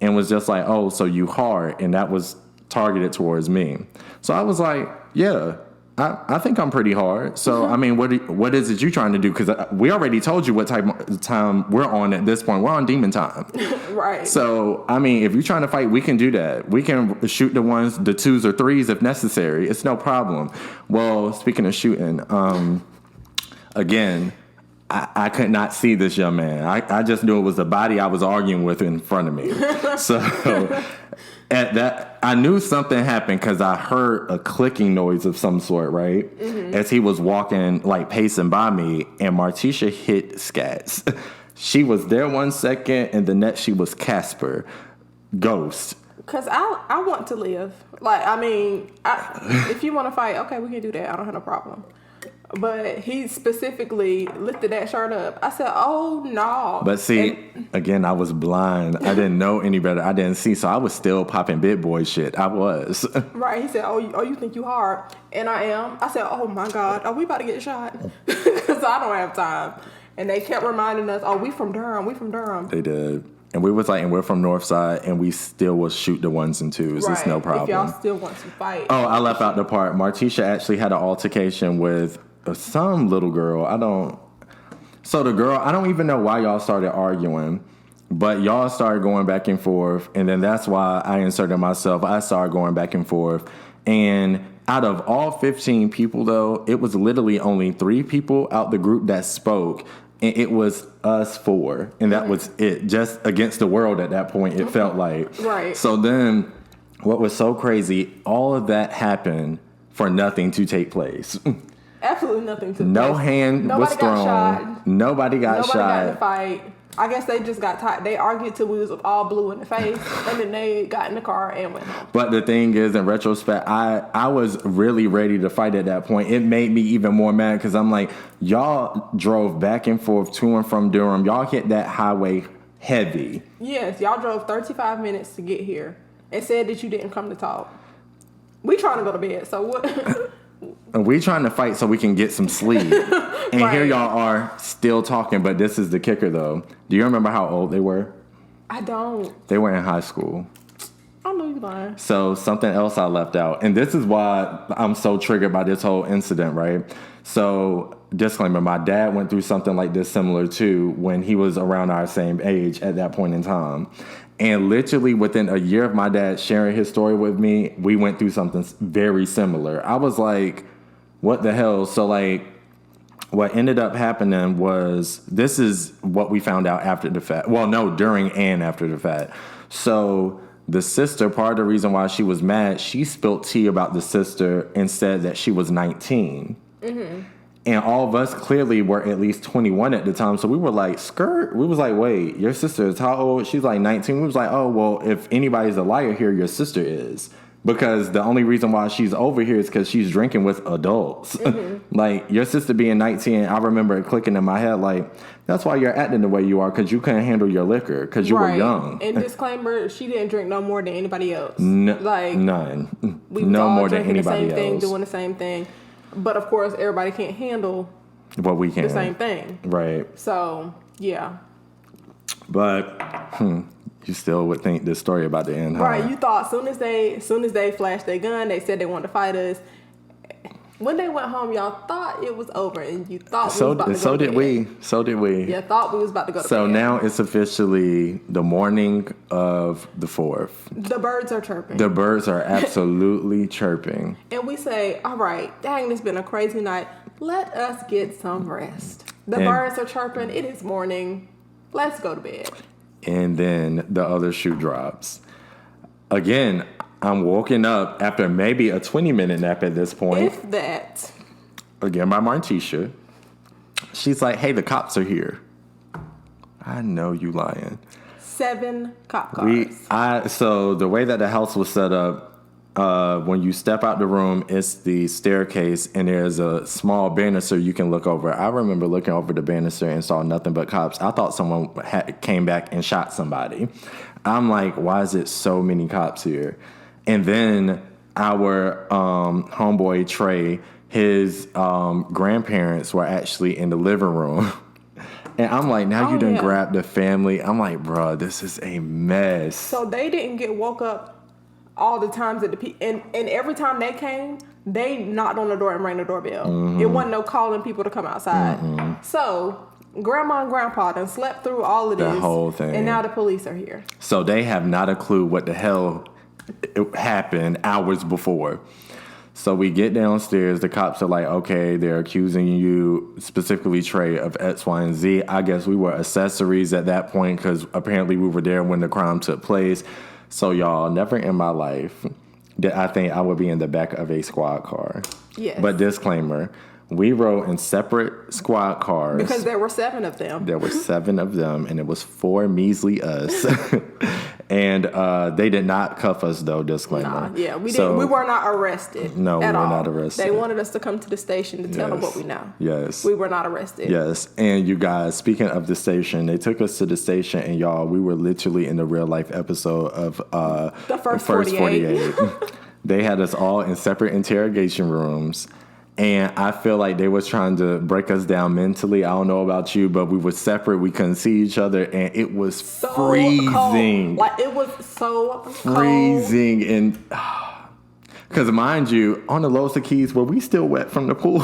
and was just like, "Oh, so you hard," and that was targeted towards me. So I was like, "Yeah, I think I'm pretty hard." So I mean, what is it you trying to do? Because we already told you what type of time we're on at this point. We're on demon time, right? So I mean, if you're trying to fight, we can do that. We can shoot the 2s or 3s if necessary. It's no problem. Well, speaking of shooting, again, I could not see this young man. I just knew it was the body I was arguing with in front of me. So at that, I knew something happened because I heard a clicking noise of some sort, right? Mm-hmm. As he was walking, like pacing by me, and Martecia hit scats. She was there 1 second, and the next she was Casper, ghost. Because I want to live. Like, I mean, if you want to fight, okay, we can do that. I don't have no problem. But he specifically lifted that shirt up. I said, "Oh, no." But see, again, I was blind. I didn't know any better. I didn't see. So I was still popping big boy shit. I was. Right. He said, oh, you think you hard? And I am. I said, "Oh, my God. Are we about to get shot?" Because I don't have time. And they kept reminding us, "Oh, we from Durham. We from Durham." They did. And we was like, and we're from Northside, and we still will shoot the 1s and 2s. Right. It's no problem. If y'all still want to fight. Oh, I left out the part. Martecia actually had an altercation with some little girl. So the girl, I don't even know why y'all started arguing, but y'all started going back and forth, and then that's why I inserted myself. I started going back and forth, and out of all 15 people, though, it was literally only 3 people out the group that spoke, and it was us 4, and that was it. Just against the world at that point, it felt like. Right. So then, what was so crazy, all of that happened for nothing to take place. Absolutely nothing to No hand was thrown. Nobody got shot. Nobody got in the fight. I guess they just got tired. They argued till we was all blue in the face, and then they got in the car and went home. But the thing is, in retrospect, I was really ready to fight at that point. It made me even more mad because I'm like, y'all drove back and forth to and from Durham. Y'all hit that highway heavy. Yes, y'all drove 35 minutes to get here and said that you didn't come to talk. We trying to go to bed, so what? And we trying to fight so we can get some sleep. And right. Here y'all are still talking, but this is the kicker, though. Do you remember how old they were? I don't. They were in high school. I know you're lying. So something else I left out. And this is why I'm so triggered by this whole incident, right? So, disclaimer, my dad went through something like this similar too when he was around our same age at that point in time. And literally within a year of my dad sharing his story with me, we went through something very similar. I was like, what the hell? So like, what ended up happening was, this is what we found out after the fact. Well, no, during and after the fact. So the sister, part of the reason why she was mad, she spilled tea about the sister and said that she was 19. Mm-hmm. And all of us clearly were at least 21 at the time. So we were like, skirt? We was like, wait, your sister is how old? She's like 19. We was like, oh, well, if anybody's a liar here, your sister is. Because the only reason why she's over here is because she's drinking with adults. Mm-hmm. Like, your sister being 19, I remember it clicking in my head, like, that's why you're acting the way you are, because you couldn't handle your liquor, because you were young. And disclaimer, she didn't drink no more than anybody else. Like none. We no more than anybody the same else. Thing, doing the same thing. But, of course, everybody can't handle what we can. The same thing. Right. So, yeah. But, you still would think this story about the end, huh? Right. You thought soon as they flashed their gun, they said they wanted to fight us. When they went home, y'all thought it was over, and you thought we was about to go to bed. So did we. Yeah, thought we was about to go to bed. So now it's officially the morning of the 4th. The birds are chirping. The birds are absolutely chirping. And we say, all right, dang, it's been a crazy night. Let us get some rest. The birds are chirping. It is morning. Let's go to bed. And then the other shoe drops. Again, I'm woken up after maybe a 20-minute nap at this point. If that. Again, by Martecia. She's like, hey, the cops are here. I know you lying. 7 cop cars. So the way that the house was set up, when you step out the room, it's the staircase, and there's a small banister you can look over. I remember looking over the banister and saw nothing but cops. I thought someone came back and shot somebody. I'm like, why is it so many cops here? And then our homeboy, Trey, his grandparents were actually in the living room. And I'm like, now you done grabbed the family. I'm like, bro, this is a mess. So they didn't get woke up all the times that and every time they came, they knocked on the door and rang the doorbell. Mm-hmm. It wasn't no calling people to come outside. Mm-hmm. So Grandma and Grandpa done slept through all of this. The whole thing. And now the police are here. So they have not a clue what the hell happened hours before. So we get downstairs. The cops are like, okay, they're accusing you, specifically Trey, of X, Y, and Z. I guess we were accessories at that point because apparently we were there when the crime took place. So y'all, never in my life did I think I would be in the back of a squad car. Yes. But disclaimer, we rode in separate squad cars. Because there were 7 of them. There were 7 of them, and it was 4 measly us. And they did not cuff us, though, disclaimer. Nah, yeah, we didn't. We were not arrested. No, we were not arrested. They wanted us to come to the station to tell them what we know. Yes. We were not arrested. Yes. And you guys, speaking of the station, they took us to the station, and y'all, we were literally in the real life episode of the first 48. They had us all in separate interrogation rooms. And I feel like they was trying to break us down mentally. I don't know about you, but we were separate. We couldn't see each other, and it was so freezing. Cold. Like, it was so freezing. Cold. And because mind you, on the Los Keys, were we still wet from the pool?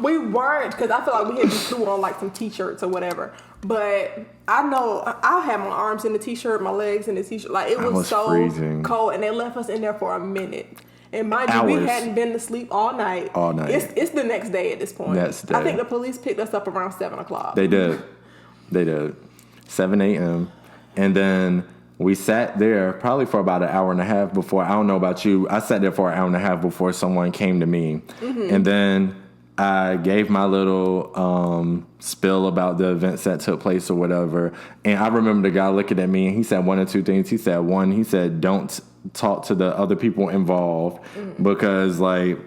We weren't, because I feel like we had just threw on like some t-shirts or whatever. But I know I had my arms in the t-shirt, my legs in the t-shirt. Like, it was so freezing. Cold, and they left us in there for a minute. And mind you, we hadn't been to sleep all night. All night. It's the next day at this point. Next day. I think the police picked us up around 7 o'clock. They did. 7 a.m. And then we sat there probably for about an hour and a half before. I don't know about you. I sat there for an hour and a half before someone came to me. Mm-hmm. And then I gave my little spill about the events that took place or whatever. And I remember the guy looking at me, and he said 1 or 2 things. He said, don't talk to the other people involved because, like,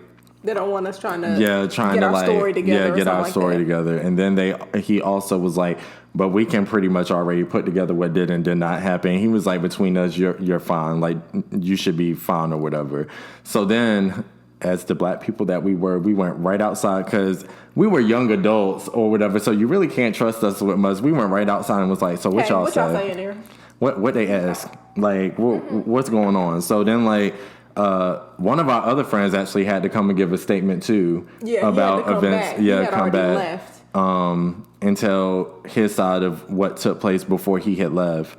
they don't want us trying to get our story together. Get our story together. And then he also was like, but we can pretty much already put together what did and did not happen. He was like, between us, you're fine. Like, you should be fine or whatever. So then, as the black people that we were, we went right outside because we were young adults or whatever. So you really can't trust us with much. We went right outside and was like, so what y'all say? What y'all saying there? What they ask? Like, what's going on? So then, like, one of our other friends actually had to come and give a statement too about events. Back. Yeah, come back. And tell his side of what took place before he had left.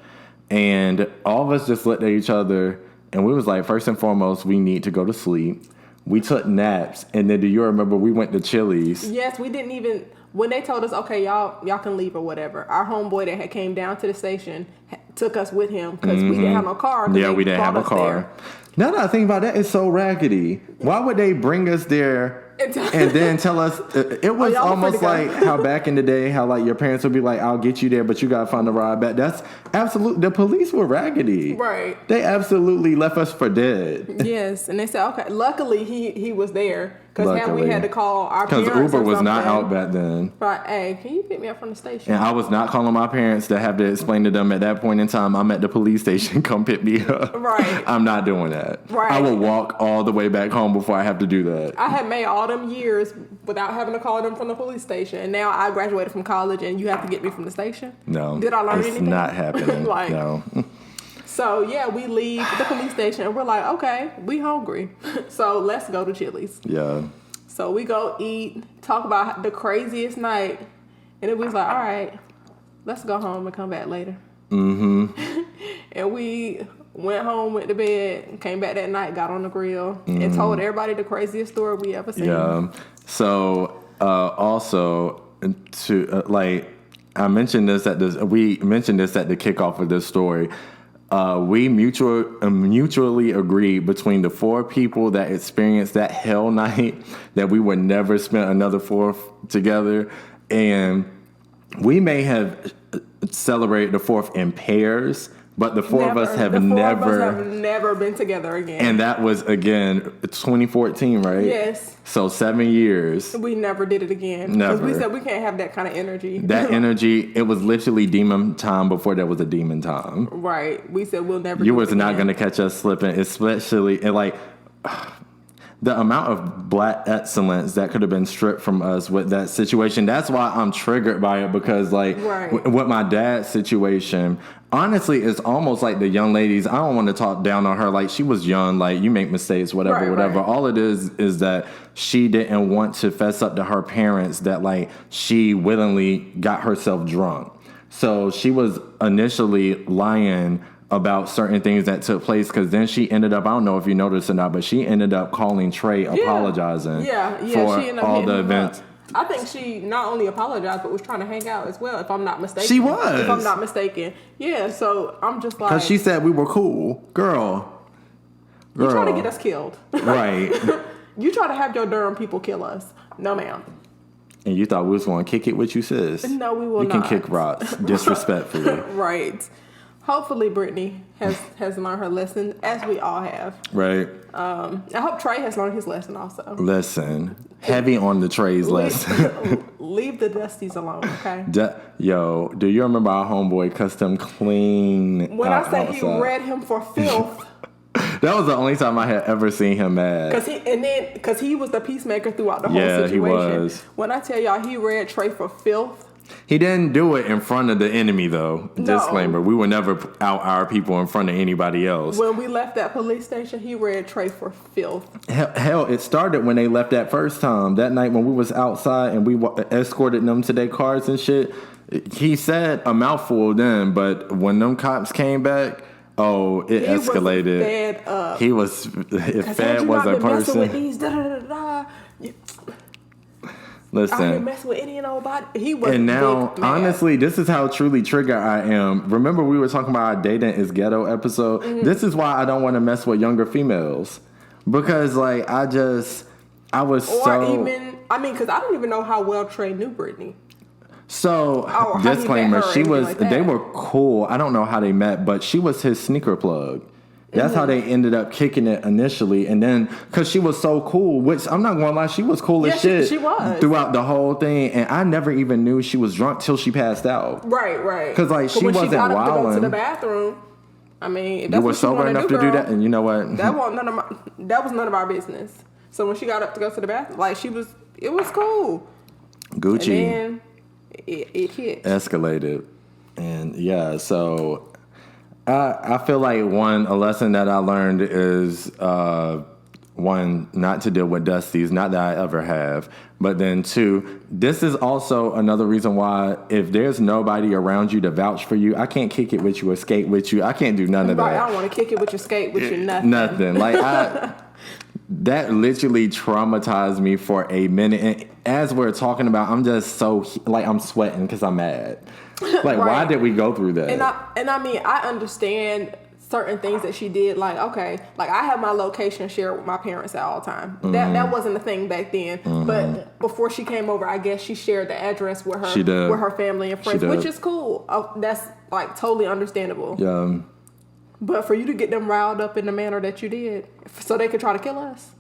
And all of us just looked at each other, and we was like, first and foremost, we need to go to sleep. We took naps, and then do you remember we went to Chili's? Yes, we didn't even. When they told us, okay, y'all can leave or whatever, our homeboy that had came down to the station took us with him because we didn't have no car. Yeah, we didn't have a car. There. Now that I think about that, it's so raggedy. Why would they bring us there and then tell us? It was almost like how back in the day, how like your parents would be like, I'll get you there, but you got to find the ride back. That's absolutely, the police were raggedy. Right. They absolutely left us for dead. Yes, and they said, okay, luckily he was there. Because we had to call our parents. Because Uber was not out back then. Right. Hey, can you pick me up from the station? And I was not calling my parents to have to explain to them at that point in time, I'm at the police station, come pick me up. Right. I'm not doing that. Right. I will walk all the way back home before I have to do that. I had made all them years without having to call them from the police station. And now I graduated from college and you have to get me from the station? No. Did I learn anything? It's not happening. No. So, yeah, we leave the police station and we're like, okay, we hungry. So, let's go to Chili's. Yeah. So, we go eat, talk about the craziest night. And it was like, all right, let's go home and come back later. Mm-hmm. And we went home, went to bed, came back that night, got on the grill, and told everybody the craziest story we ever seen. Yeah. So, also, I mentioned this we mentioned this at the kickoff of this story. We mutually agreed between the 4 people that experienced that hell night that we would never spend another 4th together. And we may have celebrated the 4th in pairs, but the 4 of us have never been together again. And that was, again, 2014, right? Yes. So 7 years. We never did it again. Never. Because we said we can't have that kind of energy. That energy, it was literally demon time before there was a demon time. Right. We said we'll never You do was it not again. going to catch us slipping, especially, and like, the amount of black excellence that could have been stripped from us with that situation. That's why I'm triggered by it, because like with my dad's situation, honestly, it's almost like the young ladies. I don't want to talk down on her. Like, she was young, like, you make mistakes, whatever. Right. All it is that she didn't want to fess up to her parents that like she willingly got herself drunk. So she was initially lying about certain things that took place, because then she ended up, I don't know if you noticed or not, but she ended up calling Trey apologizing for she ended up all the events. I think she not only apologized, but was trying to hang out as well, if I'm not mistaken. She was. If I'm not mistaken. Yeah, so I'm just like... Because she said we were cool. Girl. You try to get us killed. Right. You try to have your Durham people kill us. No, ma'am. And you thought we was going to kick it with you, sis? No, we will not. You not. can kick rocks disrespectfully. Right. Hopefully Brittany has learned her lesson, as we all have. Right. I hope Trey has learned his lesson also. Listen. Heavy on the Trey's lesson. Leave the Dusties alone, okay? Yo, do you remember our homeboy cussed him clean? When I say he read him for filth. That was the only time I had ever seen him mad. Because he was the peacemaker throughout the whole situation. He was. When I tell y'all he read Trey for filth. He didn't do it in front of the enemy, though. No. Disclaimer. We would never out our people in front of anybody else. When we left that police station, he read Trey for filth. Hell, it started when they left that first time. That night when we was outside and we escorted them to their cars and shit. He said a mouthful then, but when them cops came back, it escalated. Fed up. He was, if Fed was a person. With these, Listen, I didn't mess with any nobody. He was. And now, honestly, this is how truly triggered I am. Remember, we were talking about our dating is ghetto episode. Mm-hmm. This is why I don't want to mess with younger females, because like because I don't even know how well Trey knew Brittany. So, disclaimer, they were cool. I don't know how they met, but she was his sneaker plug. That's how they ended up kicking it initially. And then, because she was so cool, which I'm not going to lie, she was cool as shit. She was. Throughout the whole thing. And I never even knew she was drunk till she passed out. Right. Because, like, she wasn't wilding. When she got up to go to the bathroom, I mean, if that's you were sober enough to do that? And you know what? That was none of our business. So when she got up to go to the bathroom, like, it was cool. Gucci. And then it hit. Escalated. And, yeah, so... I feel like a lesson that I learned is one, not to deal with Dusties, not that I ever have, but then two, this is also another reason why if there's nobody around you to vouch for you, I can't kick it with you or skate with you. I can't do none of that. I don't want to kick it with you, skate with you, nothing. Nothing. Like that literally traumatized me for a minute. And as we're talking about, I'm just so I'm sweating because I'm mad. Like, right. Why did we go through that? And I mean, I understand certain things that she did. Like, okay, like I have my location shared with my parents at all time. Mm-hmm. That wasn't a thing back then. Mm-hmm. But before she came over, I guess she shared the address with her family and friends, which is cool. That's like totally understandable. Yeah. But for you to get them riled up in the manner that you did, so they could try to kill us.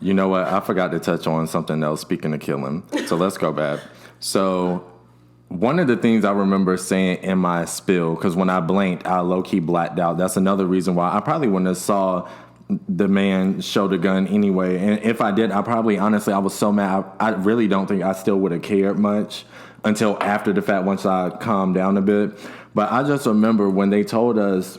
You know what? I forgot to touch on something else. Speaking of killing, so let's go back. So. One of the things I remember saying in my spill, because when I blinked, I low-key blacked out. That's another reason why I probably wouldn't have saw the man show the gun anyway. And if I did, honestly, I was so mad. I really don't think I still would have cared much until after the fact, once I calmed down a bit. But I just remember when they told us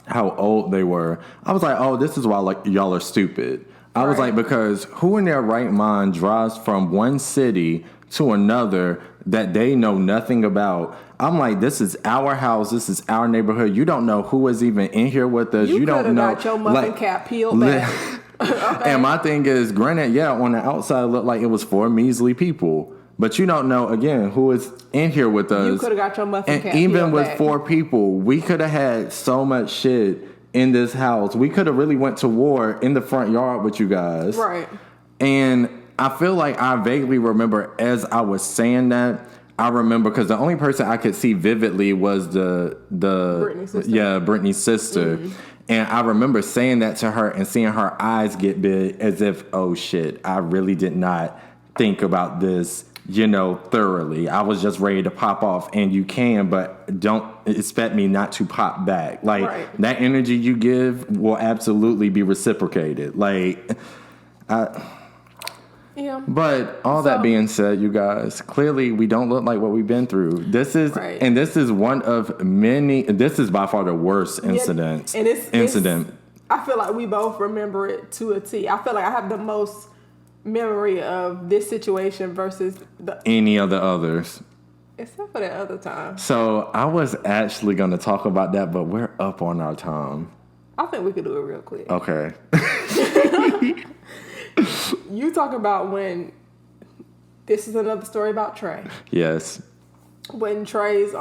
how old they were, I was like, oh, this is why like y'all are stupid. I was like, because who in their right mind drives from one city to another that they know nothing about? I'm like, this is our house. This is our neighborhood. You don't know who is even in here with us. You don't know. Got your muffin cap peeled back. Okay. And my thing is, granted, on the outside it looked like it was 4 measly people. But you don't know, again, who is in here with us. You could have got your muffin cap peeled back. And even with back. 4 people, we could have had so much shit in this house. We could have really went to war in the front yard with you guys. Right. And I feel like I vaguely remember as I was saying that, I remember because the only person I could see vividly was the Brittany's sister. Yeah, Brittany's sister. Mm-hmm. And I remember saying that to her and seeing her eyes get big as if, oh shit, I really did not think about this, thoroughly. I was just ready to pop off, and you can, but don't expect me not to pop back. Like, that energy you give will absolutely be reciprocated. Like, yeah. But all that being said, you guys, clearly we don't look like what we've been through. This is, and this is one of many, this is by far the worst incident. I feel like we both remember it to a T. I feel like I have the most memory of this situation versus any of the others. Except for that other time. So I was actually going to talk about that, but we're up on our time. I think we could do it real quick. Okay. You talk about when, this is another story about Trey. Yes. When Trey's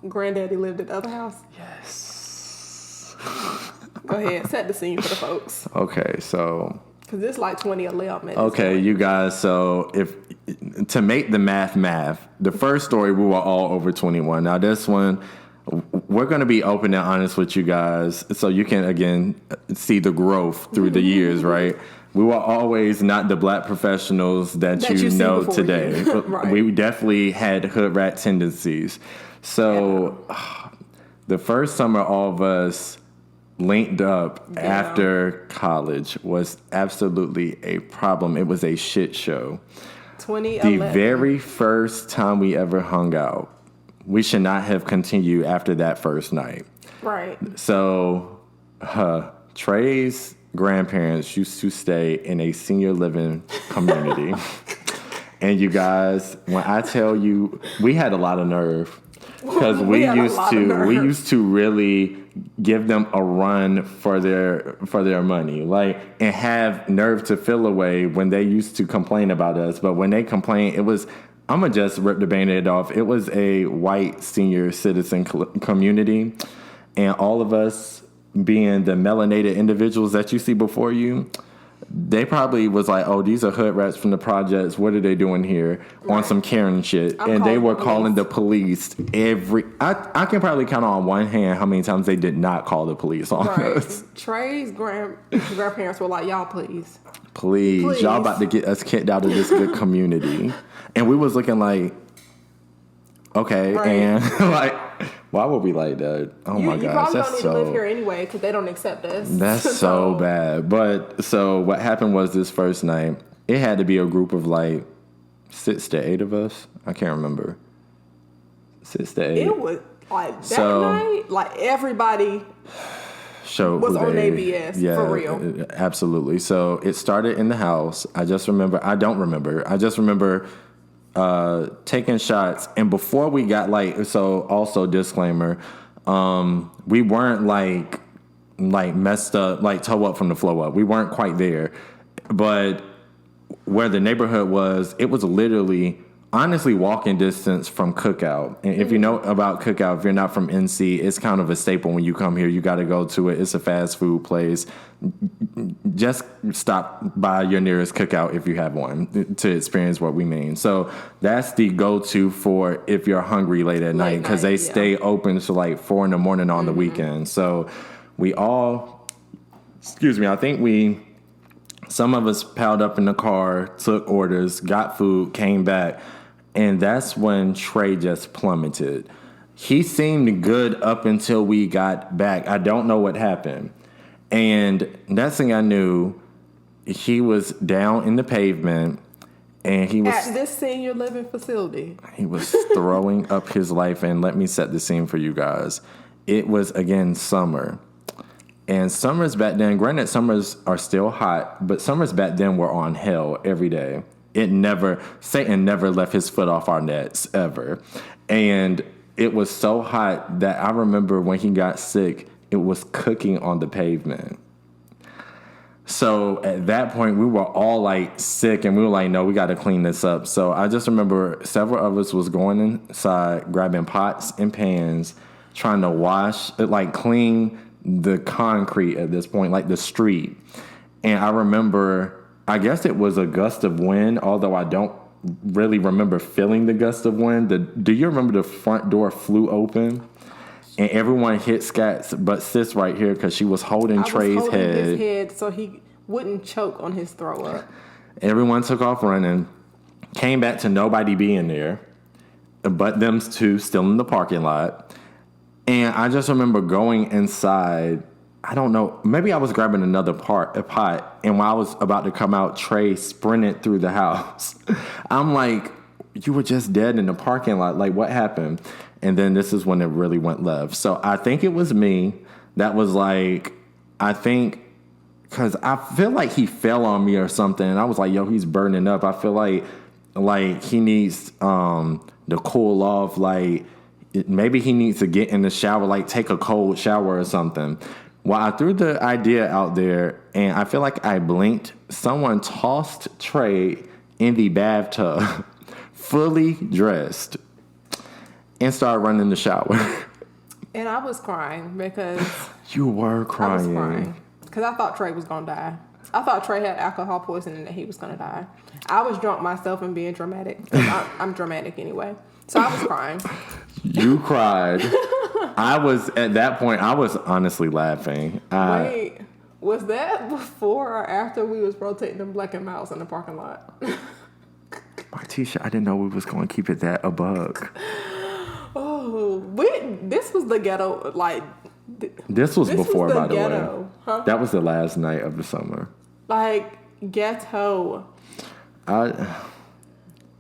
granddaddy lived at the other house. Yes. Go ahead, set the scene for the folks. Okay, so. Because it's like 2011. Okay, you guys, so to make the math, the first story we were all over 21. Now this one, we're going to be open and honest with you guys so you can, again, see the growth through the years, right? We were always not the black professionals that you know today. Right. We definitely had hood rat tendencies. So the first summer all of us linked up after college was absolutely a problem. It was a shit show. 2011. The very first time we ever hung out, we should not have continued after that first night. Right. So Trey's grandparents used to stay in a senior living community. And you guys, when I tell you, we had a lot of nerve. Because we used to really give them a run for their money, and have nerve to feel away when they used to complain about us. But when they complained, it was, I'm gonna just rip the Band-Aid off. It was a white senior citizen community, and all of us being the melanated individuals that you see before you, they probably was like, oh, these are hood rats from the projects. What are they doing here on some Karen shit? And they were calling the police I can probably count on one hand how many times they did not call the police on us. Trey's grandparents were like, y'all please, y'all about to get us kicked out of this good community. And we was looking like, okay, and like, why would we like that? Oh my gosh, you probably don't need to live here anyway because they don't accept us. That's so bad. But so what happened was this first night, it had to be a group of like 6 to 8 of us. I can't remember. 6 to 8. It was like that night, like everybody was on their BS for real. Absolutely. So it started in the house. I just remember taking shots, and before we got also disclaimer, we weren't like messed up, like toe up from the flow up. We weren't quite there, but where the neighborhood was, it was literally, honestly, walking distance from Cookout. And if you know about Cookout, if you're not from NC, it's kind of a staple when you come here. You got to go to it. It's a fast food place. Just stop by your nearest Cookout if you have one to experience what we mean. So that's the go-to for if you're hungry late at night, because they stay open to like 4 a.m. on the weekend. So we all, I think some of us piled up in the car, took orders, got food, came back, and that's when Trey just plummeted. He seemed good up until we got back. I don't know what happened. And next thing I knew, he was down in the pavement, and he was at this senior living facility. He was throwing up his life. And let me set the scene for you guys. It was again summer. And summers back then, granted, summers are still hot, but summers back then were on hell every day. Satan never left his foot off our nets, ever. And it was so hot that I remember when he got sick, it was cooking on the pavement. So at that point, we were all like sick, and we were like, no, we got to clean this up. So I just remember several of us was going inside, grabbing pots and pans, trying to clean the concrete at this point, like the street. And I remember, I guess it was a gust of wind, although I don't really remember feeling the gust of wind. Do you remember the front door flew open? And everyone hit Scats but sis right here because she was holding Trey's head. His head so he wouldn't choke on his throw up. Everyone took off running, came back to nobody being there, but them two still in the parking lot. And I just remember going inside. I don't know, maybe I was grabbing a pot, and when I was about to come out, Trey sprinted through the house. I'm like, you were just dead in the parking lot. Like, what happened? And then this is when it really went left. So I think it was me that was like, because I feel like he fell on me or something. And I was like, yo, he's burning up. I feel like he needs to cool off. Like, maybe he needs to get in the shower, like take a cold shower or something. Well, I threw the idea out there, and I feel like I blinked. Someone tossed Trey in the bathtub, fully dressed, and started running the shower. And I was crying because... You were crying. I was crying because I thought Trey was going to die. I thought Trey had alcohol poisoning and that he was going to die. I was drunk myself and being dramatic. I'm dramatic anyway. So I was crying. You cried. At that point, I was honestly laughing. Wait, was that before or after we was rotating them Black and Mouse in the parking lot? Martecia, I didn't know we was going to keep it that a buck. Oh, this was the ghetto, like... This was before, by the ghetto, way. huh? That was the last night of the summer. Like, ghetto.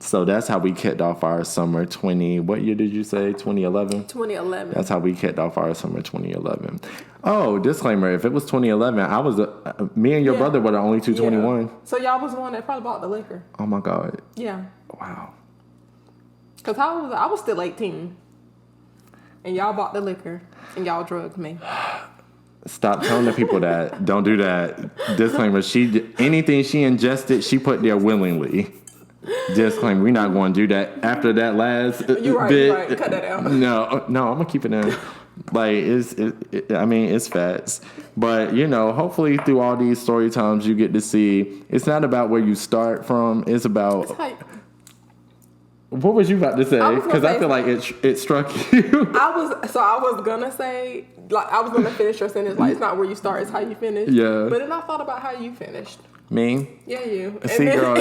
So that's how we kicked off our summer what year did you say? 2011? 2011. That's how we kicked off our summer 2011. Oh, disclaimer, if it was 2011, me and your brother were the only two 21. So y'all was the one that probably bought the liquor. Oh my God. Yeah. Wow. Because I was still 18. And y'all bought the liquor. And y'all drugged me. Stop telling the people that. Don't do that. Disclaimer, anything she ingested, she put there willingly. Disclaimer, we're not going to do that. After that last you're right, bit. You're right. Cut that out. No, I'm going to keep it in. Like, it's facts. But, hopefully through all these story times you get to see, it's not about where you start from. It's about... What was you about to say? Because I feel like it struck you. I was gonna say, like, I was gonna finish your sentence, like, it's not where you start, it's how you finish. Yeah. But then I thought about how you finished. Me? Yeah, you. See, girl,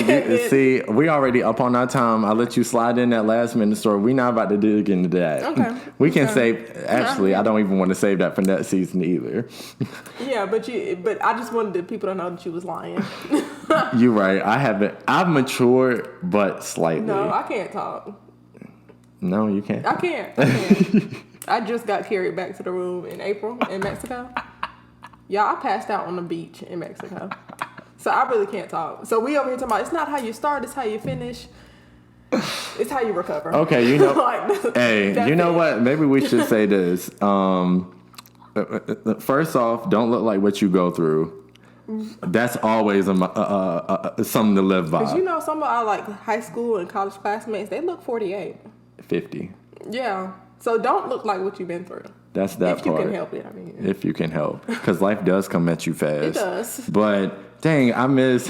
we already up on our time. I let you slide in that last minute story. We not about to dig into that. Okay. We can save. Actually, I don't even want to save that for next season either. Yeah, but I just wanted people to know that you was lying. You're right. I've matured, but slightly. No, I can't talk. No, you can't. I can't. I just got carried back to the room in April in Mexico. Y'all, I passed out on the beach in Mexico. So I really can't talk. So we over here talking about, it's not how you start, it's how you finish. It's how you recover. Okay, hey, you know what? Maybe we should say this. First off, don't look like what you go through. That's always something to live by. Because some of our high school and college classmates, they look 48. 50. Yeah. So don't look like what you've been through. That's that part. If you can help it, If you can help. Because life does come at you fast. It does. But... Dang, I missed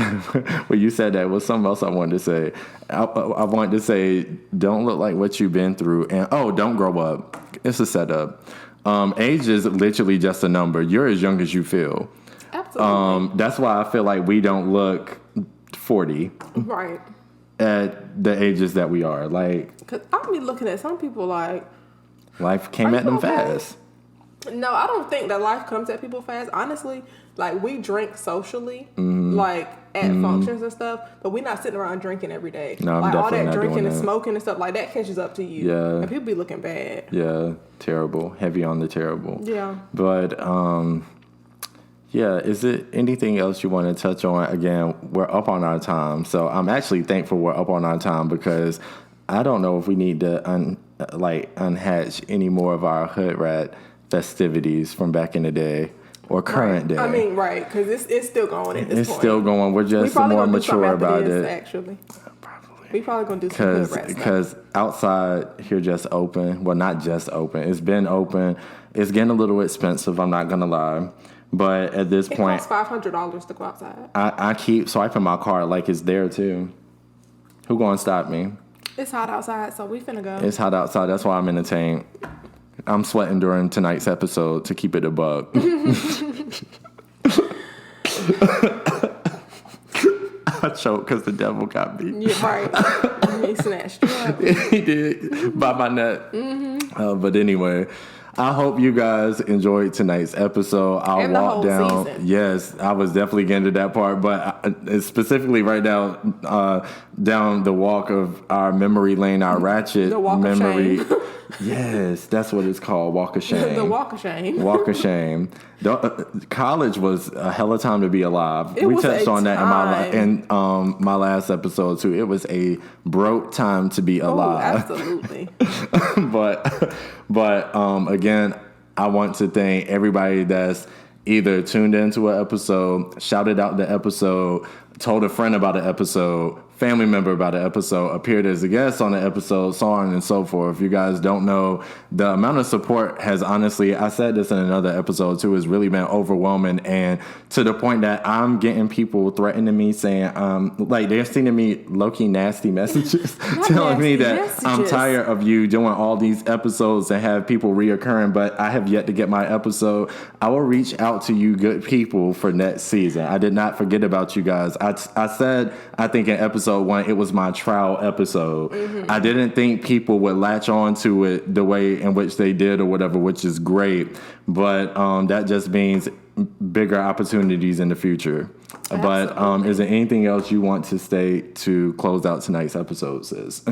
when you said that. Was something else I wanted to say. I wanted to say, don't look like what you've been through. And, don't grow up. It's a setup. Age is literally just a number. You're as young as you feel. Absolutely. That's why I feel like we don't look 40. Right. At the ages that we are. Because I be looking at some people like... Life came at them fast. No, I don't think that life comes at people fast. Honestly, we drink socially, at functions and stuff, but we're not sitting around drinking every day. No, I'm definitely all that not drinking doing and that. smoking and stuff, that catches up to you. Yeah. And people be looking bad. Yeah, terrible. Heavy on the terrible. Yeah. But, Yeah, is it anything else you want to touch on? Again, we're up on our time, so I'm actually thankful we're up on our time because I don't know if we need to unhatch any more of our hood rat festivities from back in the day or current day. I mean, right, because it's still going at this point. It's still going. We're just more mature about it. Actually, we probably gonna do some hood rat stuff. Because outside here just open. Well, not just open. It's been open. It's getting a little expensive. I'm not gonna lie. But at this point, it costs $500 to go outside. I keep swiping my card like it's there too. Who gonna stop me? It's hot outside, so we finna go. It's hot outside. That's why I'm in the tank. I'm sweating during tonight's episode to keep it a buck. I choked because the devil got me. Yeah, right. He snatched you up. He did by my neck. Mm-hmm. But anyway. I hope you guys enjoyed tonight's episode. I'll walk down. Season. Yes, I was definitely getting to that part, but specifically right now, down the walk of our memory lane, our ratchet the walk memory. Of shame. Yes, that's what it's called. Walk of shame. The walk of shame. Walk of shame. College was a hell of a time to be alive. We touched on that in my last episode too. It was a broke time to be alive. Oh, absolutely. but again, I want to thank everybody that's either tuned into an episode, shouted out the episode, told a friend about the episode, family member about the episode, appeared as a guest on the episode, so on and so forth. If you guys don't know, the amount of support has honestly, I said this in another episode too, has really been overwhelming, and to the point that I'm getting people threatening me saying, they're sending me low-key nasty messages telling me that I'm tired of you doing all these episodes and have people reoccurring, but I have yet to get my episode. I will reach out to you good people for next season. I did not forget about you guys. I said, I think in episode 1, it was my trial episode. Mm-hmm. I didn't think people would latch on to it the way in which they did or whatever, which is great. But that just means bigger opportunities in the future. Absolutely. But is there anything else you want to state to close out tonight's episode, sis?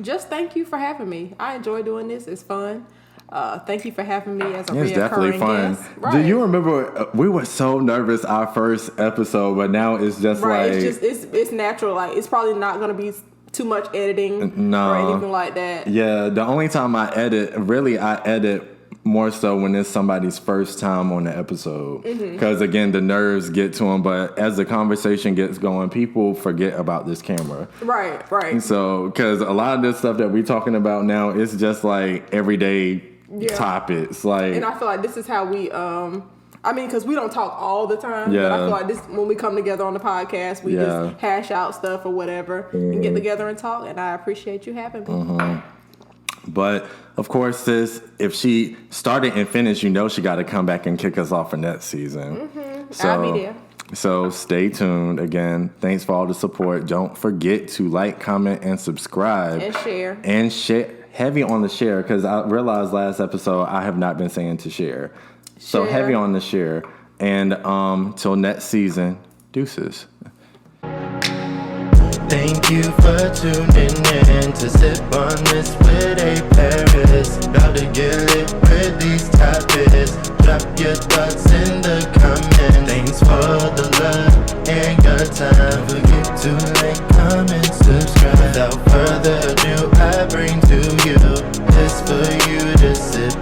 Just thank you for having me. I enjoy doing this. It's fun. Thank you for having me as a reoccurring It's definitely fun. Guest. Right. Do you remember we were so nervous our first episode, but now it's just like it's natural. Like it's probably not going to be too much editing or anything like that. Yeah, the only time I edit more so when it's somebody's first time on the episode, because again the nerves get to them. But as the conversation gets going, people forget about this camera. Right. So because a lot of this stuff that we're talking about now is just like everyday topics. Like, and I feel like this is how we. Because we don't talk all the time. Yeah. But I feel like this when we come together on the podcast, we just hash out stuff or whatever and get together and talk. And I appreciate you having me. But of course, sis, if she started and finished, she got to come back and kick us off for next season. I'll be there. So stay tuned. Again, thanks for all the support. Don't forget to like, comment, and subscribe. And share. Heavy on the share, because I realized last episode I have not been saying to share. So heavy on the share. And till next season, deuces. Thank you for tuning in to Sip on This with A Paris. About to get lit with these topics. Drop your thoughts in the comments. Thanks for the love and your time. Don't forget to like, comment, subscribe. Without further ado, I bring to you this for you to sip